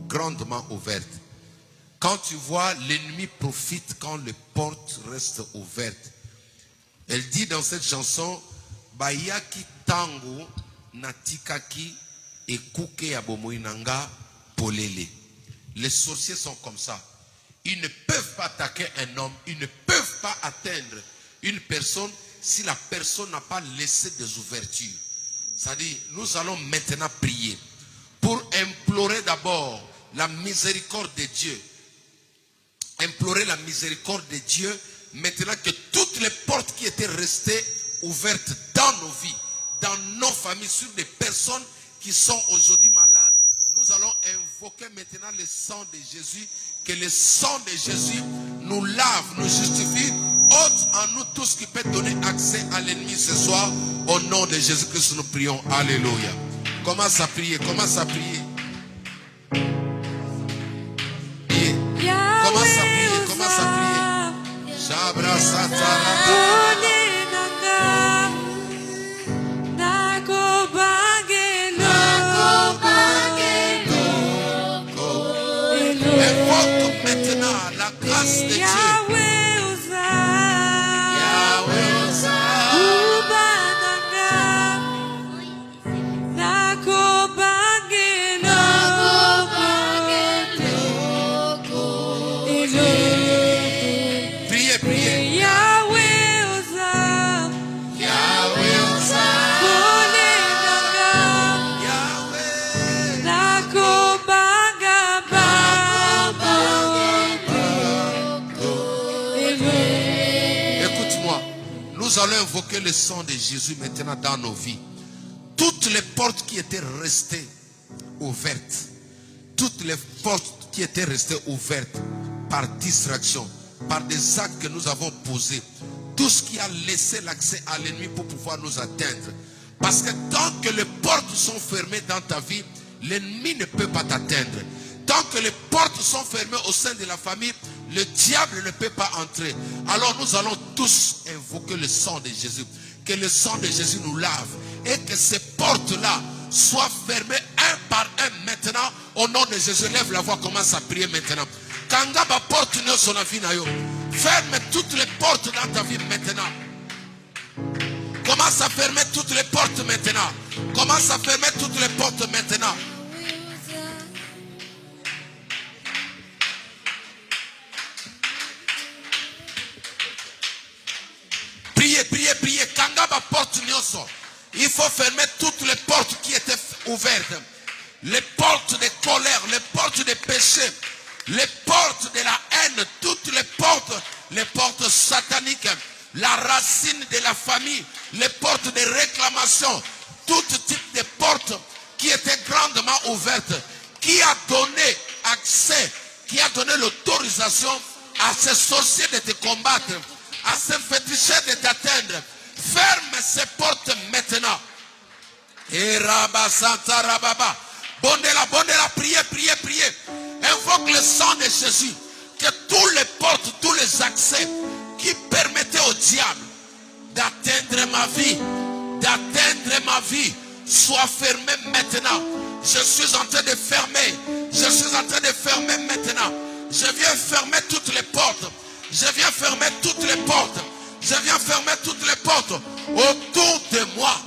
grandement ouvertes. Quand tu vois, l'ennemi profite quand les portes restent ouvertes. Elle dit dans cette chanson, Bayaki tango natikaki ekuke abomoinanga polele. Les sorciers sont comme ça. Ils ne peuvent pas attaquer un homme, ils ne peuvent pas atteindre une personne si la personne n'a pas laissé des ouvertures. C'est-à-dire, nous allons maintenant prier pour implorer d'abord la miséricorde de Dieu. Implorer la miséricorde de Dieu, maintenant que toutes les portes qui étaient restées ouvertes dans nos vies, dans nos familles, sur des personnes qui sont aujourd'hui malades, nous allons invoquer maintenant le sang de Jésus, que le sang de Jésus nous lave, nous justifie, ôte en nous tout ce qui peut donner accès à l'ennemi ce soir. Au nom de Jésus-Christ, nous prions. Alléluia. Commence à prier, commence à prier. Commence à prier, commence à prier. Shabra Sataraba. Invoque maintenant la grâce de Dieu. Priez, priez. Écoute-moi, nous allons invoquer le sang de Jésus maintenant dans nos vies. Toutes les portes qui étaient restées ouvertes, toutes les portes qui étaient restées ouvertes par distraction, par des actes que nous avons posés, tout ce qui a laissé l'accès à l'ennemi pour pouvoir nous atteindre. Parce que tant que les portes sont fermées dans ta vie, l'ennemi ne peut pas t'atteindre. Tant que les portes sont fermées au sein de la famille, le diable ne peut pas entrer. Alors nous allons tous invoquer le sang de Jésus. Que le sang de Jésus nous lave. Et que ces portes-là soient fermées un par un maintenant. Au nom de Jésus, lève la voix, commence à prier maintenant. Kangaba porte nous son vie na yo. Ferme toutes les portes dans ta vie maintenant. Commence à fermer toutes les portes maintenant. Commence à fermer toutes les portes maintenant. Priez, priez, priez. Kangaba porte nyoso. Il faut fermer toutes les portes qui étaient ouvertes. Les portes de colère, les portes de péché, les portes de la haine, toutes les portes sataniques, la racine de la famille, les portes de réclamation, tout type de portes qui étaient grandement ouvertes, qui a donné accès, qui a donné l'autorisation à ces sorciers de te combattre, à ces féticheurs de t'atteindre. Ferme ces portes maintenant. Et Rabba Santa Rababa. Bondela, priez, priez, priez. Invoque le sang de Jésus. Que toutes les portes, tous les accès qui permettaient au diable d'atteindre ma vie, soient fermés maintenant. Je suis en train de fermer. Je suis en train de fermer maintenant. Je viens fermer toutes les portes. Je viens fermer toutes les portes. Je viens fermer toutes les portes autour de moi,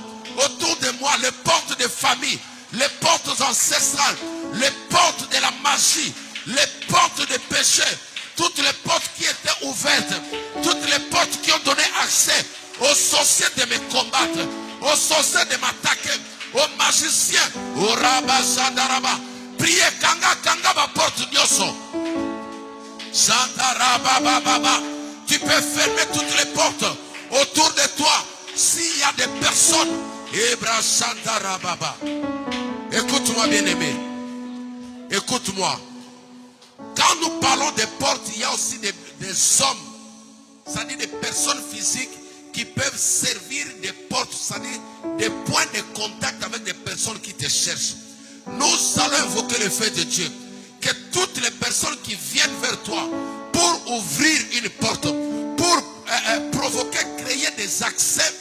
les portes de famille, les portes ancestrales, les portes de la magie, les portes de péché, toutes les portes qui étaient ouvertes, toutes les portes qui ont donné accès aux sorciers de me combattre, aux sorciers de m'attaquer, aux magiciens, aux rabbins, Sandaraba. Priez, kanga ma porte nyoso. Sandaraba baba. Tu peux fermer toutes les portes autour de toi. S'il y a des personnes, écoute-moi bien aimé. Écoute-moi. Quand nous parlons des portes, il y a aussi des hommes, c'est-à-dire des personnes physiques qui peuvent servir des portes, c'est-à-dire des points de contact avec des personnes qui te cherchent. Nous allons invoquer le fait de Dieu. Que toutes les personnes qui viennent vers toi pour ouvrir une porte, pour provoquer, créer des accès,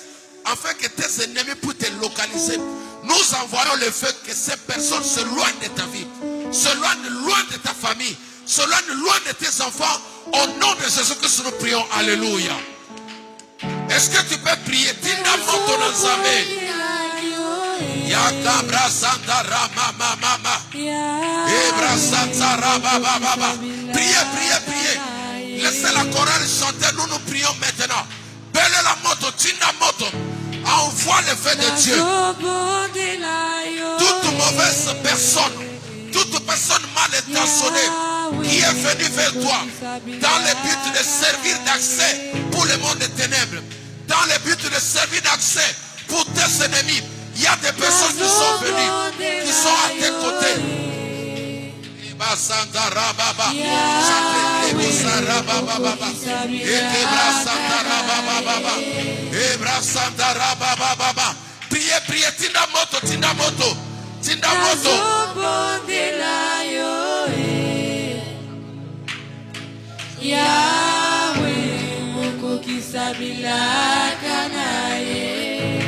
afin que tes ennemis puissent te localiser, Nous envoyons le feu que ces personnes s'éloignent de ta vie, s'éloignent loin de ta famille, s'éloignent loin de tes enfants. Au nom de Jésus-Christ, nous prions. Alléluia. Est-ce que tu peux prier? Priez, priez, priez. Laissez la chorale chanter. Nous nous prions maintenant. Belle la moto, tina moto. Envoie le feu de Dieu. Toute mauvaise personne, toute personne mal intentionnée qui est venue vers toi dans le but de servir d'accès pour le monde des ténèbres, dans le but de servir d'accès pour tes ennemis. Il y a des personnes qui sont venues, qui sont à tes côtés. Priez, priez, Tindamoto, Tindamoto, Tindamoto.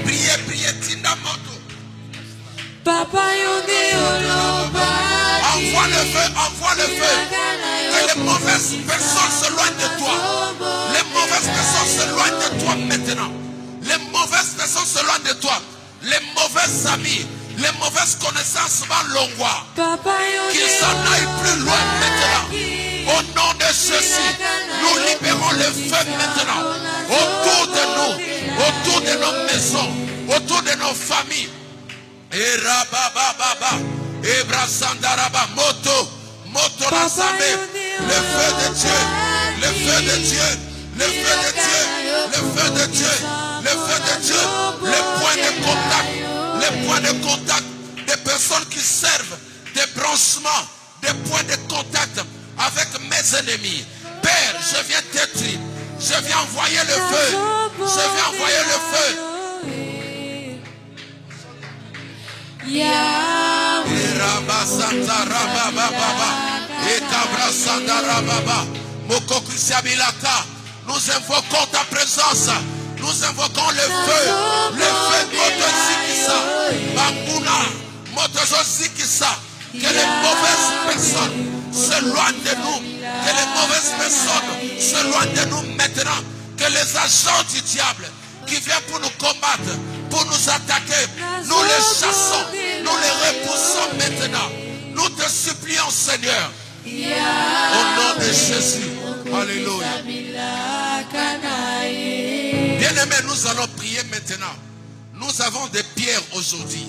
Priez, priez, Tindamoto. Papa envoie le feu, envoie le feu. Que les mauvaises personnes s'éloignent de toi. Les mauvaises personnes s'éloignent de toi maintenant. Les mauvaises personnes s'éloignent de toi. Les mauvais amis, les mauvaises connaissances vont longuer. Qu'ils s'en aillent plus loin maintenant. Au nom de Jésus, nous libérons le feu maintenant. Autour de nous, autour de nos maisons, autour de nos familles. Et rabababa, et brasandaraba, moto, moto rasame, le feu de Dieu, le feu de Dieu, le feu de Dieu, le feu de Dieu, le feu de Dieu, le point de contact, le point de contact des personnes qui servent des branchements, des points de contact avec mes ennemis. Père, je viens détruire, je viens envoyer le feu, je viens envoyer le feu. Nous invoquons ta présence. Nous invoquons le feu. Le feu Motozikisa. Banguna. Motozikisa. Que les mauvaises personnes s'éloignent de nous. Que les mauvaises personnes s'éloignent de nous maintenant. Que les agents du diable qui viennent pour nous combattre, pour nous attaquer, nous les chassons, nous les repoussons maintenant. Nous te supplions, Seigneur, au nom de Jésus. Alléluia. Bien-aimés, nous allons prier maintenant. Nous avons des pierres aujourd'hui.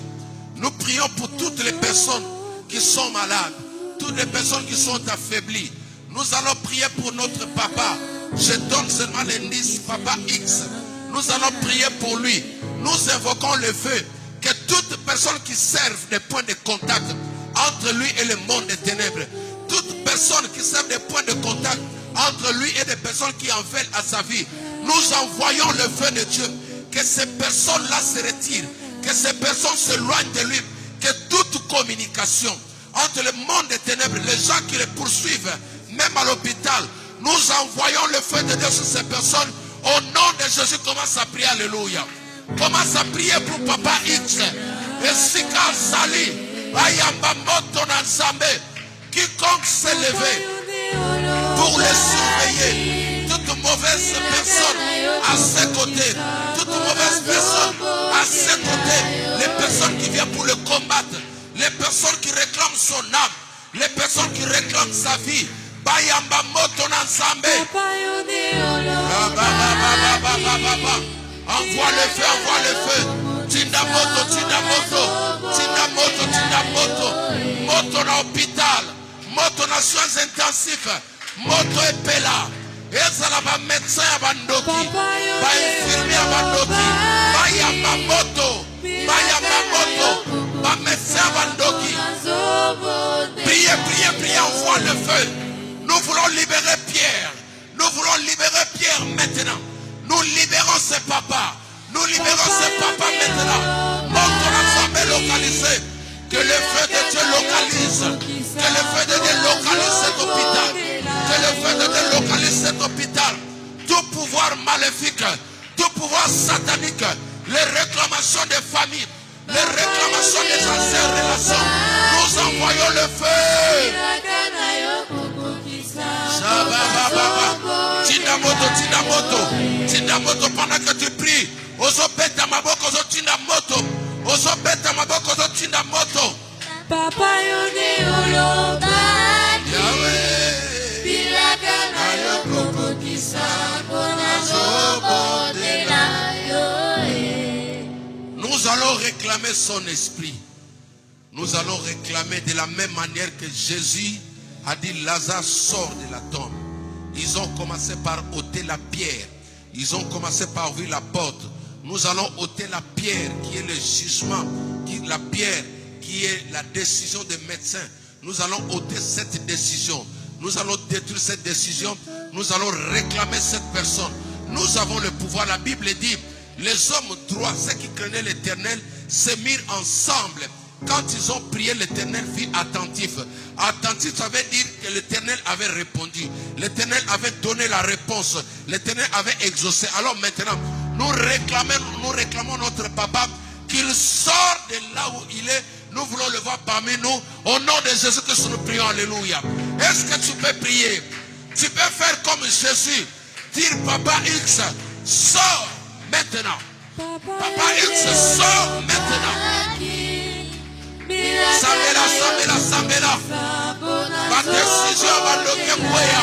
Nous prions pour toutes les personnes qui sont malades, toutes les personnes qui sont affaiblies. Nous allons prier pour notre papa. Je donne seulement l'indice Papa X. Nous allons prier pour lui. Nous invoquons le feu. Que toute personne qui serve des points de contact entre lui et le monde des ténèbres, toute personne qui serve des points de contact entre lui et des personnes qui en veulent à sa vie, nous envoyons le feu de Dieu. Que ces personnes-là se retirent. Que ces personnes s'éloignent de lui. Que toute communication entre le monde des ténèbres, les gens qui les poursuivent, même à l'hôpital, nous envoyons le feu de Dieu sur ces personnes. Au nom de Jésus, commence à prier. Alléluia. Commence à prier pour Papa X. Et Sika Sali. Ayamba Moto Nanzambe. Quiconque s'est levé pour les surveiller. Toute mauvaise personne à ses côtés. Toute mauvaise personne à ses côtés. Les personnes qui viennent pour le combattre. Les personnes qui réclament son âme. Les personnes qui réclament sa vie. Bayamba Moto Nanzambe. Envoie le feu, envoie le feu. Tindamoto, Tindamoto, Tindamoto, Tindamoto. Moto na hôpital, moto na soins intensifs, moto epela. Ezala ba médecin ya bandoki, ba infirmier ya bandoki, bayamba moto, ba médecin ya bandoki. Priez, priez, priez, envoie le feu. Nous voulons libérer Pierre. Nous voulons libérer Pierre maintenant. Nous libérons ce papa. Nous libérons ce papa maintenant. Notre ensemble est localisé. Que le feu de Dieu localise. Que le feu de Dieu localise cet hôpital. Que le feu de Dieu localise cet hôpital. Tout pouvoir maléfique, tout pouvoir satanique, les réclamations des familles, les réclamations des anciennes relations. Nous envoyons le feu. Tinda moto pendant que tu pries. Ozo beta maboko ozo tinda moto. Ozo beta maboko ozo tinda moto. Papa yone olobaki. Yahweh. Bilaka na yo kokokisa mpona zobondela yo. Nous allons réclamer son esprit. Nous allons réclamer de la même manière que Jésus a dit Lazare sort de la tombe. Ils ont commencé par ôter la pierre. Ils ont commencé par ouvrir la porte. Nous allons ôter la pierre qui est le jugement, la pierre qui est la décision des médecins. Nous allons ôter cette décision. Nous allons détruire cette décision. Nous allons réclamer cette personne. Nous avons le pouvoir. La Bible dit, les hommes droits, ceux qui craignaient l'Éternel, se mirent ensemble. Quand ils ont prié, l'Éternel fut attentif. Attentif, ça veut dire que l'Éternel avait répondu. L'Éternel avait donné la réponse. L'Éternel avait exaucé. Alors maintenant, nous réclamons notre papa qu'il sort de là où il est. Nous voulons le voir parmi nous. Au nom de Jésus-Christ, nous prions. Alléluia. Est-ce que tu peux prier? Tu peux faire comme Jésus. Dire, Papa X, sors maintenant. Papa X, sors maintenant. Sambela. Ma décision va bloquer Kouya.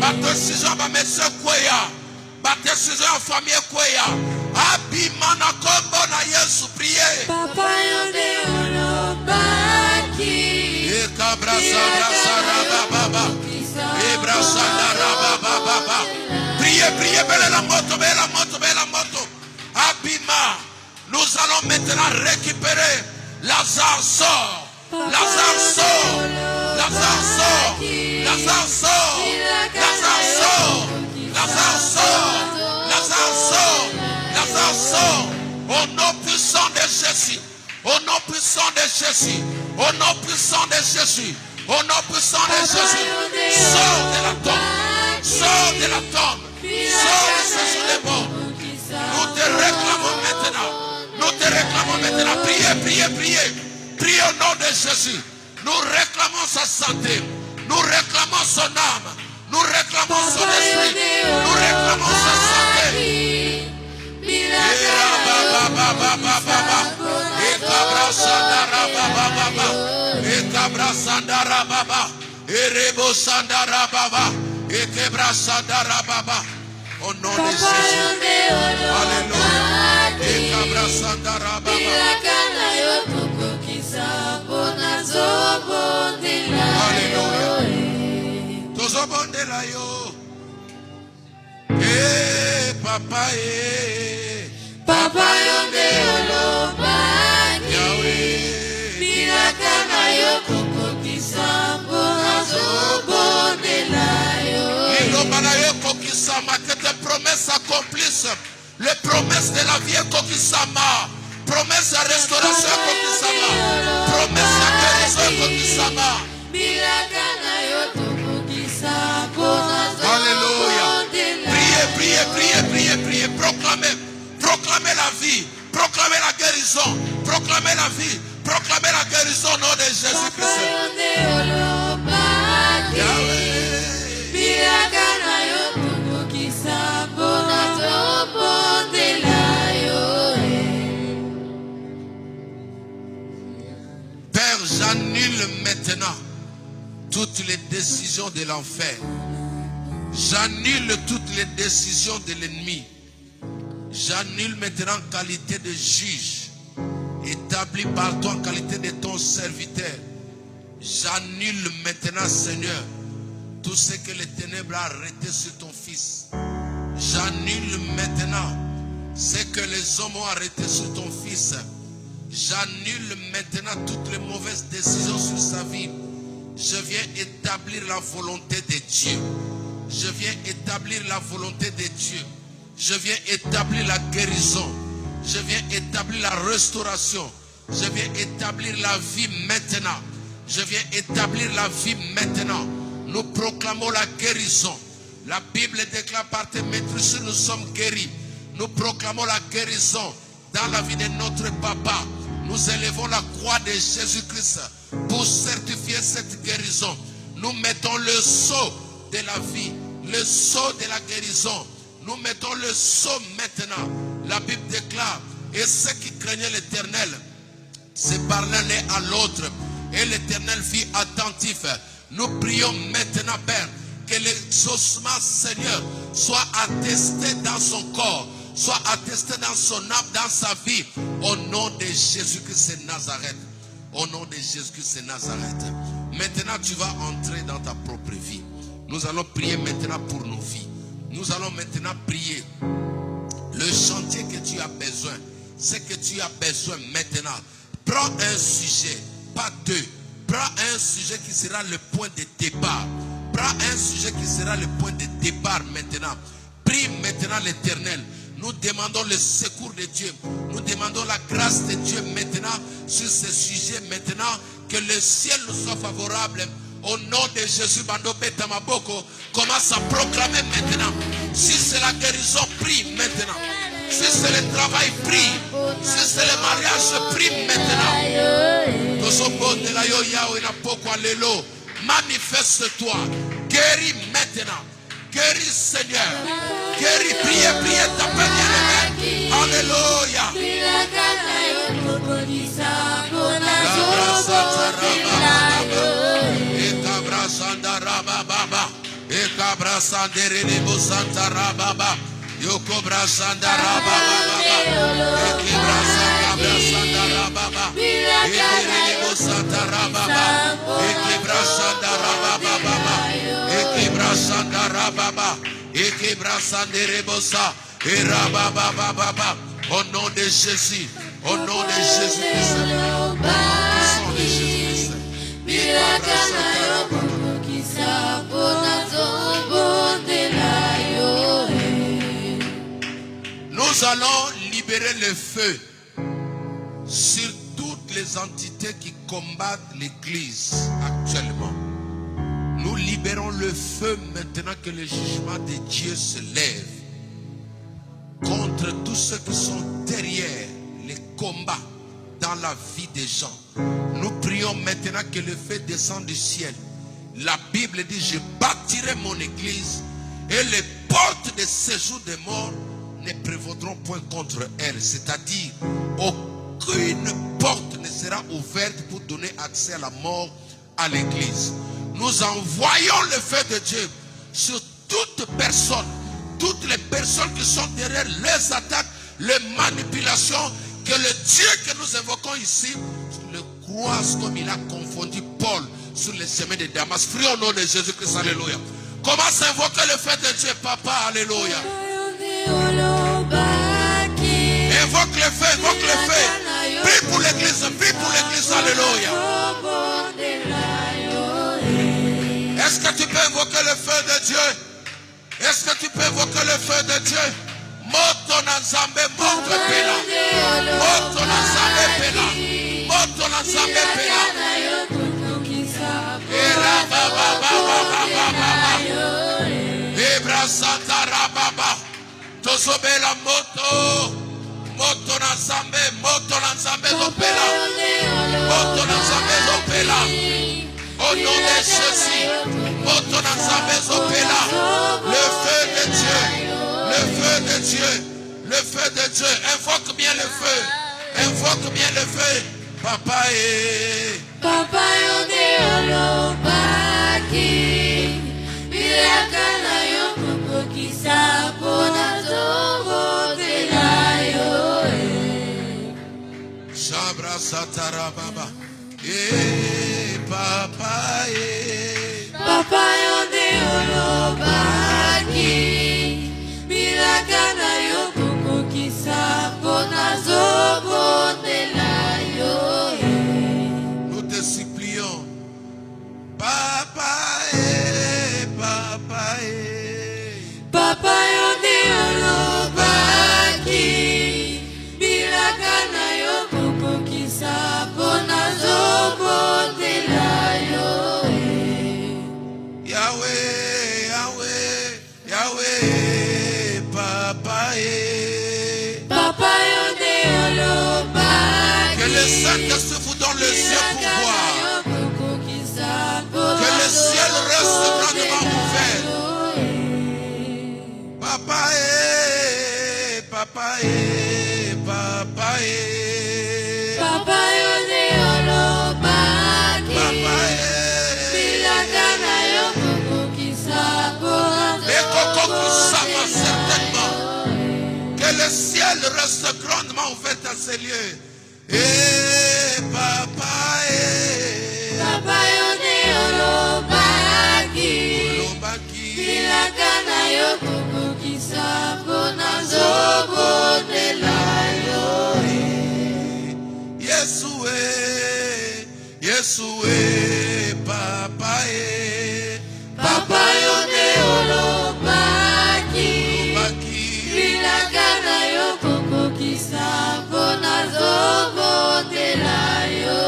Ma décision va mettre Kouya. Ma décision va famille Kouya. Abimana kombo na Yesu prier. Papa yone olobaki. Priez, belle la moto. Abima. Nous allons maintenant récupérer. Lazare sort. Lazare sort. Lazare sort. Lazare sort. Lazare sort. Lazare sort. Lazare sort. Lazare sort. Au nom puissant de Jésus. Au nom puissant de Jésus. Au nom puissant de Jésus. Au nom puissant de Jésus. Sors de la tombe. Sors de la tombe. Sors de ce jour des morts. Nous te réclamons maintenant. Nous te réclamons maintenant. Priez. Priez au nom de Jésus. Nous réclamons sa santé. Nous réclamons son âme. Nous réclamons son esprit. Nous réclamons sa santé. Au nom de Jésus. Alléluia. Alléluia. Tozobondela yo. Papa Papa yone olobaki. Yahweh. Bilaka na yo kokokisa mpona zobondela yo. Que tes promesses s'accomplissent. Les promesses de la vie Kokisama. Promesse de restauration Kokisama. Promesse de guérison Kokisama. Alléluia. Priez. Proclamez la vie. Proclamez la guérison. Proclamez la vie. Proclamez la guérison au nom de Jésus-Christ. Père, j'annule maintenant toutes les décisions de l'enfer. J'annule toutes les décisions de l'ennemi. J'annule maintenant en qualité de juge, établi par toi en qualité de ton serviteur. J'annule maintenant, Seigneur, tout ce que les ténèbres a arrêté sur ton fils. J'annule maintenant ce que les hommes ont arrêté sur ton fils. J'annule maintenant toutes les mauvaises décisions sur sa vie. Je viens établir la volonté de Dieu. Je viens établir la volonté de Dieu. Je viens établir la guérison. Je viens établir la restauration. Je viens établir la vie maintenant. Je viens établir la vie maintenant. Nous proclamons la guérison. La Bible déclare par tes maîtrises, nous sommes guéris. Nous proclamons la guérison dans la vie de notre papa. Nous élevons la croix de Jésus-Christ pour certifier cette guérison. Nous mettons le sceau de la vie, le sceau de la guérison. Nous mettons le sceau maintenant. La Bible déclare, et ceux qui craignaient l'Éternel se parlaient l'un à l'autre, et l'Éternel fut attentif. Nous prions maintenant, Père, que l'exaucement, Seigneur, soit attesté dans son corps, soit attesté dans son âme, dans sa vie, au nom de Jésus-Christ de Nazareth. Au nom de Jésus-Christ de Nazareth. Maintenant, tu vas entrer dans ta propre vie. Nous allons prier maintenant pour nos vies. Nous allons maintenant prier le chantier que tu as besoin. Ce que tu as besoin maintenant. Prends un sujet, pas deux. Prends un sujet qui sera le point de départ. Prends un sujet qui sera le point de départ maintenant. Prie maintenant l'Éternel. Nous demandons le secours de Dieu. Nous demandons la grâce de Dieu maintenant sur ce sujet maintenant. Que le ciel nous soit favorable. Au nom de Jésus, Bando Betamaboko, commence à proclamer maintenant. Si c'est la guérison, prie maintenant. Si c'est le travail, prie. Si c'est le mariage, prie maintenant. Manifeste-toi. Guéris maintenant. Guéris, Seigneur. Guéris, priez ta bien-aimée. Alléluia. Yokobra Sandara Baba Ekebra Sandara Baba Ekebra Sandara Baba Ekebra Sandara Baba Ekebra Sandara Baba Ekebra Sandere Bosa Era Baba Baba. Au nom de Jésus, au nom de Jésus-Christ, au nom de Jésus-Christ. Nous allons libérer le feu sur toutes les entités qui combattent l'Église actuellement. Nous libérons le feu maintenant que le jugement de Dieu se lève contre tous ceux qui sont derrière les combats dans la vie des gens. Nous prions maintenant que le feu descende du ciel. La Bible dit, je bâtirai mon Église et les portes de séjour des morts ne prévaudront point contre elle. C'est-à-dire, aucune porte ne sera ouverte pour donner accès à la mort à l'Église. Nous envoyons le feu de Dieu sur toute personne, toutes les personnes qui sont derrière les attaques, les manipulations, que le Dieu que nous évoquons ici le croise comme il a confondu Paul sur les chemins de Damas. Prions au nom de Jésus-Christ, alléluia. Commence à invoquer le feu de Dieu, papa, alléluia. Invoque le feu, invoque le feu. Prie pour l'Église, alléluia. Est-ce que tu peux invoquer le feu de Dieu? Est-ce que tu peux invoquer le feu de Dieu? Moto Nazambe, moto pela. Moto Nazambe pela. Moto Nazambe pela. Era baba baba baba. Ebra Santa Rababa. Tozobela moto. Moto Nazambe zopela. Moto Nazambe zopela. Au nom de Jésus, moto Nazambe zopela. Le feu de Dieu. Le feu de Dieu, le feu de Dieu, invoque bien le feu, invoque bien le feu, papa et papa yonde olobaki, bilakana yoko kisa pona zobo telayo. Shabra satara baba, eh papa et papa yonde olobaki. Nous te supplions, papa et papa et papa yonde olobaki, bilakana yoko kisa pona zobo telayo. Yahweh, Yahweh. Saint-Esprit vous donne les yeux pour voir. Que le ciel reste grandement ouvert. Papa papa papa Papa yone olobaki. Papa Bilaka na yo koko kisako. Et Coco Kusama certainement. Que le ciel reste grandement ouvert à ces lieux. Papa Papa yone olobaki. Bilaka na yo koko kisako na zobo de la yo. Yesue, Papa Papa yone olobaki. Bilaka na yo koko kisako na zobo de la yo.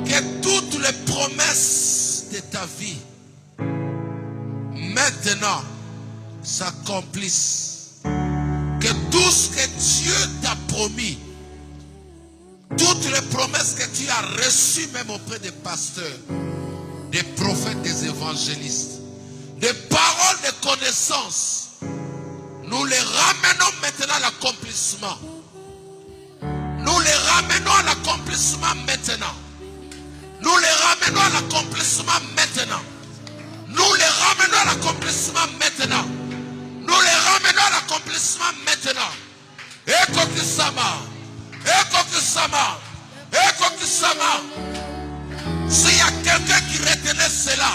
Que toutes les promesses de ta vie maintenant s'accomplissent. Que tout ce que Dieu t'a promis, toutes les promesses que tu as reçues même auprès des pasteurs, des prophètes, des évangélistes, des paroles de connaissance, nous les ramenons maintenant à l'accomplissement. Nous les ramenons à l'accomplissement maintenant. Nous les ramenons à l'accomplissement maintenant. Nous les ramenons à l'accomplissement maintenant. Nous les ramenons à l'accomplissement maintenant. Ekokisama. S'il y a quelqu'un qui retenait cela,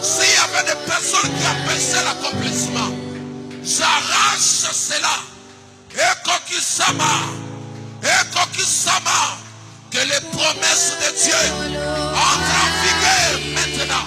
s'il y avait des personnes qui empêchaient l'accomplissement, j'arrache cela. Ekokisama. Que les promesses de Dieu entrent en vigueur maintenant.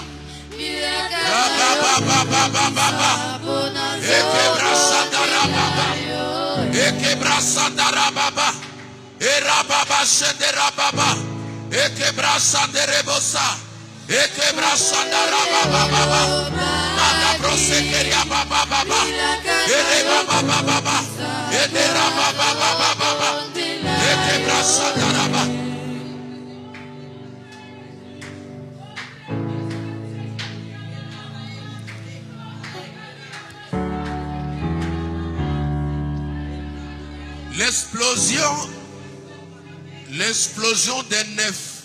L'explosion des nefs.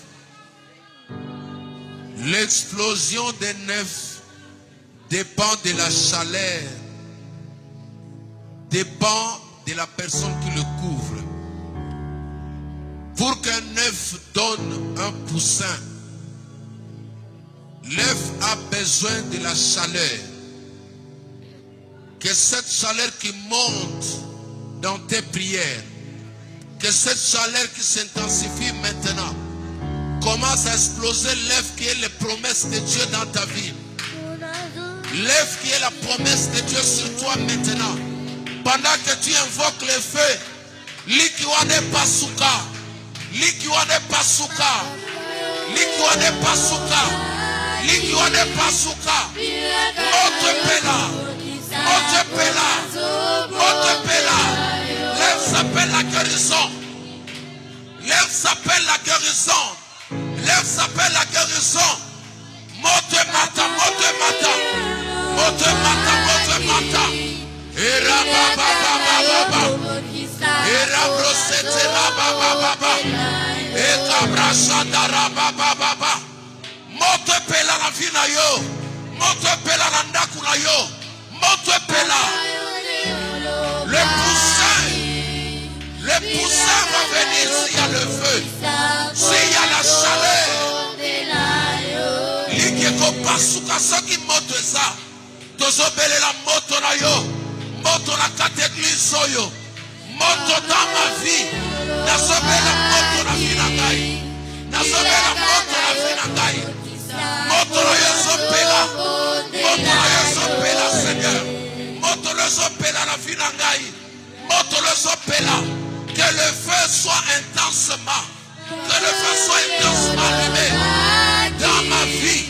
L'explosion des nefs dépend de la chaleur, dépend de la personne qui le couvre. Pour qu'un œuf donne un poussin, l'œuf a besoin de la chaleur. Que cette chaleur qui monte dans tes prières, que cette chaleur qui s'intensifie maintenant commence à exploser l'œuf qui est la promesse de Dieu dans ta vie. L'œuf qui est la promesse de Dieu sur toi maintenant. Pendant que tu invoques le feu, likiwane pasuka, likiwane pasuka, likiwane pasuka, likiwane pasuka, moto pela, moto pela, moto pela. L'œuf s'appelle la guérison. L'œuf s'appelle la guérison. L'œuf s'appelle la guérison. Mote mata, mote mata, mote mata, mote mata. Era baba baba baba. Era brosete la baba baba. Eta brasanda la baba baba. Mote pela la vina yo. Mote pela la ndaku na yo. Mote pela. Le poussin va venir s'il y a le feu, s'il y a la chaleur. Likeko pasuka soki moto eza. Tozobele la moto na yo, moto na kateglise oyo, moto dans ma vie. Nazobela moto na vie na ngai, nazobela moto na vie na ngai. Moto na yo zopela, moto na yo zopela Seigneur, moto na yo zopela la vie na ngai, moto na yo zopela. Que le feu soit intensement, que le feu soit intensement allumé dans ma vie.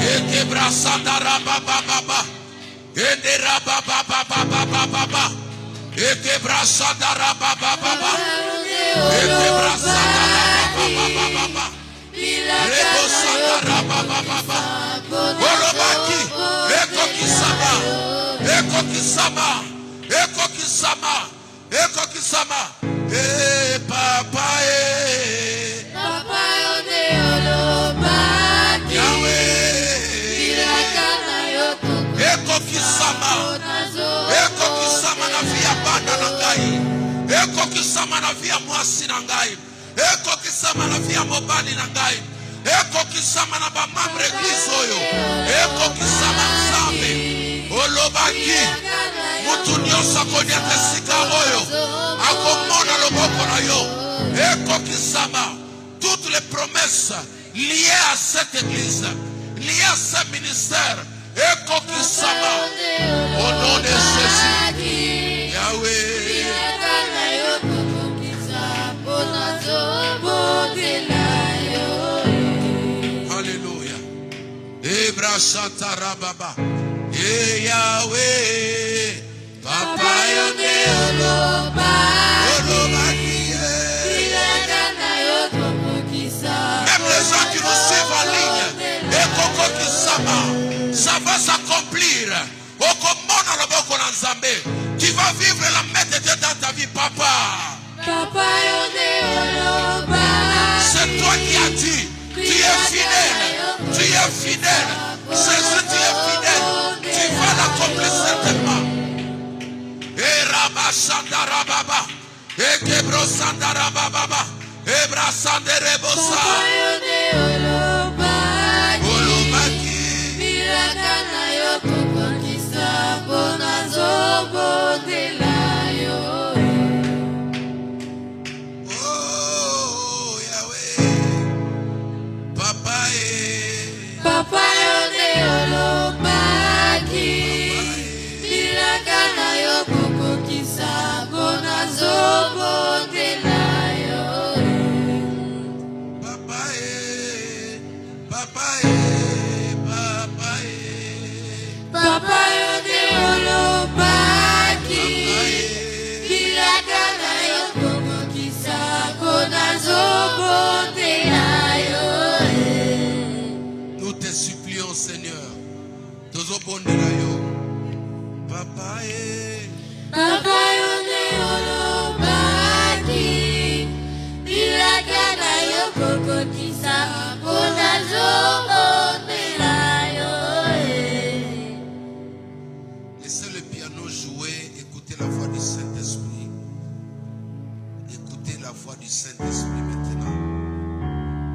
Ekebra sandara baba baba. Endera baba baba baba baba. Ekebra sandara baba baba. Ekebra sandara baba baba baba. Rebo sandara baba baba. Olobaki. Eko kisama. Eko kisama. Eko kisama. Eko kisama. Papa Papa yone olobaki. Yahweh. Eko kisama. Eko kisama na via banda na ngai. Eko kisama na via mwasi na ngai. Eko kisama na via mobali na ngai. Eko kisama na bamamre kisoyo. Eko kisama nzambe. Olobaki. Mutu nyonso akonyata esika oyo. Akomona loboko na yo. Eko kisama. Toutes les promesses liées à cette église, liées à ce ministère. Eko kisama. Au nom de Jésus. Yahweh. Alléluia. Ebra Shatara Baba. Yahweh. Papa yone olobaki. Même les gens qui nous suivent en ligne, Ekoko Kisama, ça va s'accomplir. Okomona loboko na Nzambe. Tu vas vivre la main de Dieu dans ta vie, papa. C'est toi qui as dit, tu es fidèle, tu es fidèle. Jésus, tu es fidèle, tu vas l'accomplir certainement. Et Rabba Shandara Baba, et Kebro Sandara Baba, et Brasandere Bosa, Olomaki. Oh Yahweh, Papa Papa yone olobaki. Bilaka na yo kokokisa bona zobondela yo. Papa Papa Papa Papa yone olobaki. Bilaka na yo kokokisa bona zobondela yo. Nous te supplions, Seigneur, tozobondela yo. Papa Papa yone olobaki. Bilaka na yo kokokisa bona zobondela yo. Laissez le piano jouer, écoutez la voix du Saint-Esprit. Écoutez la voix du Saint-Esprit maintenant.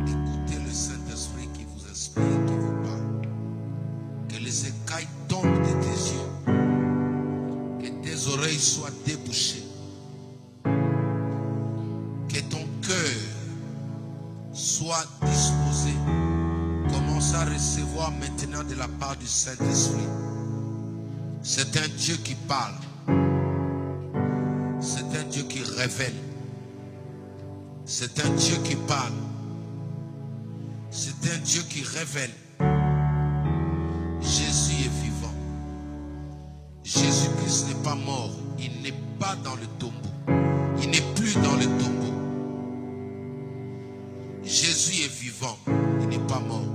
Écoutez le Saint-Esprit qui vous inspire, qui vous parle. Que les écailles tombent de tes yeux. Que tes oreilles soient débouchées. Que ton cœur soit disposé. Commence à recevoir maintenant de la part du Saint-Esprit. C'est un Dieu qui parle. C'est un Dieu qui révèle. C'est un Dieu qui parle. C'est un Dieu qui révèle. Jésus est vivant. Jésus-Christ n'est pas mort. Il n'est pas dans le tombeau. Il n'est plus dans le tombeau. Jésus est vivant. Il n'est pas mort.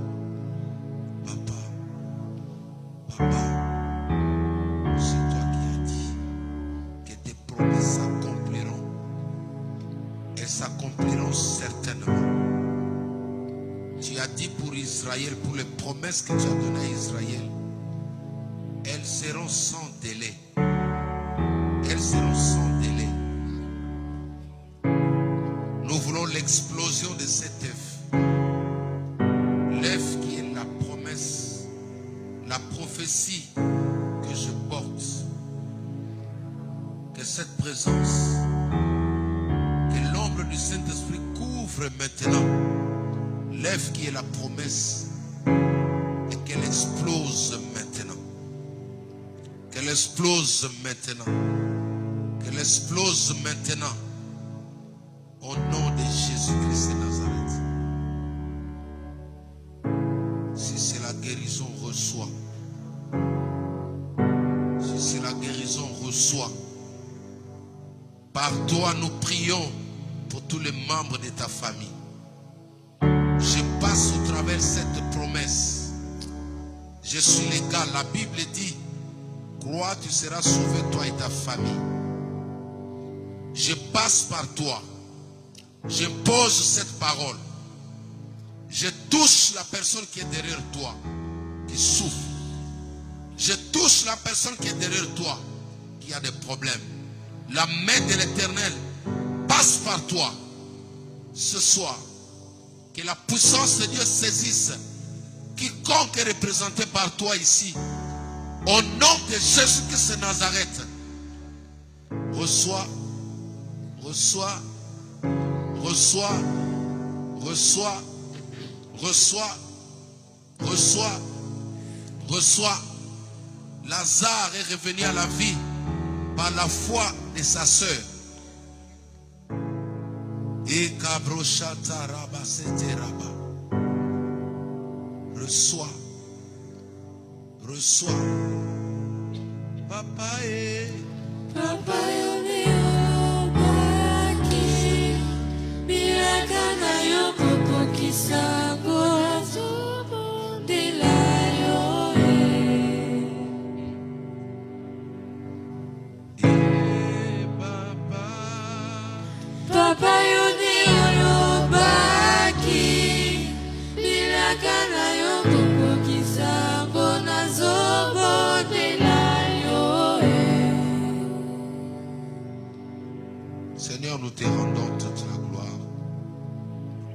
Papa. Papa. C'est toi qui as dit que tes promesses s'accompliront. Elles s'accompliront certainement. Tu as dit pour Israël, pour les promesses que tu as données à Israël, elles seront sans délai. Elles seront sans délai. Nous voulons l'explosion de cet œuf. L'œuf qui est la promesse, la prophétie que je porte. Que cette présence, que l'ombre du Saint-Esprit couvre maintenant l'œuf qui est la promesse et qu'elle explose maintenant. Qu'elle explose maintenant. Qu'elle explose maintenant. Au nom de Jésus-Christ de Nazareth. Si c'est la guérison, guérison, reçois. Si c'est la guérison, reçois. Par toi, nous prions pour tous les membres de ta famille. Je passe au travers cette promesse. Je suis légal. La Bible dit, crois, tu seras sauvé, toi et ta famille. Je passe par toi. Je pose cette parole. Je touche la personne qui est derrière toi, qui souffre. Je touche la personne qui est derrière toi, qui a des problèmes. La main de l'Éternel passe par toi. Ce soir, que la puissance de Dieu saisisse quiconque est représenté par toi ici. Au nom de Jésus-Christ de Nazareth, reçois, reçois, reçois, reçois, reçois, reçois, reçois. Lazare est revenu à la vie par la foi de sa sœur. Et Kabroshata Raba Sete Raba. Reçois, reçois. Papa est. Papa yoni olobaki, bilaka na yo kokokisa kozobondela yo Papa yoni olobaki, bilaka na yo kokokisa kozobondela yo Seigneur, nous te rendons toute la gloire.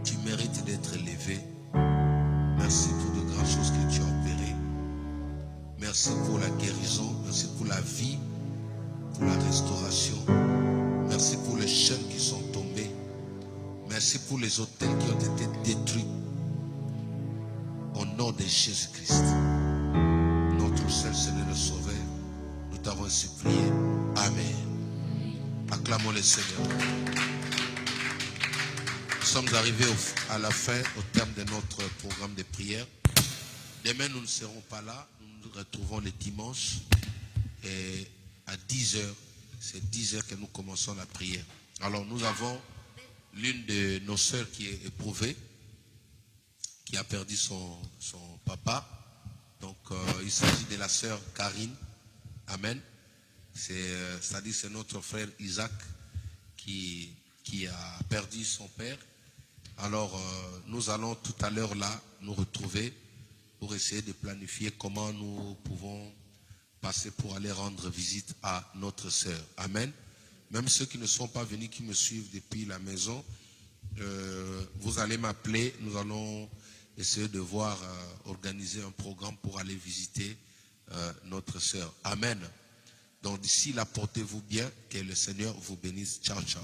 Tu mérites d'être élevé. Merci pour de grandes choses que tu as opérées. Merci pour la guérison. Merci pour la vie, pour la restauration. Merci pour les chaînes qui sont tombées. Merci pour les hôtels qui ont été détruits. Au nom de Jésus-Christ, notre seul Seigneur le Sauveur, nous t'avons supplié. Amen. Acclamons le Seigneur. Nous sommes arrivés à la fin, au terme de notre programme de prière. Demain, nous ne serons pas là. Nous nous retrouvons le dimanche. Et à 10h, c'est 10h que nous commençons la prière. Alors, nous avons l'une de nos sœurs qui est éprouvée, qui a perdu son papa. Donc, il s'agit de la sœur Karine. Amen. C'est-à-dire c'est notre frère Isaac qui a perdu son père. Alors nous allons tout à l'heure là nous retrouver pour essayer de planifier comment nous pouvons passer pour aller rendre visite à notre sœur. Amen. Même ceux qui ne sont pas venus, qui me suivent depuis la maison, vous allez m'appeler. Nous allons essayer de voir, organiser un programme pour aller visiter notre sœur. Amen. Donc d'ici là, portez-vous bien, que le Seigneur vous bénisse. Ciao, ciao.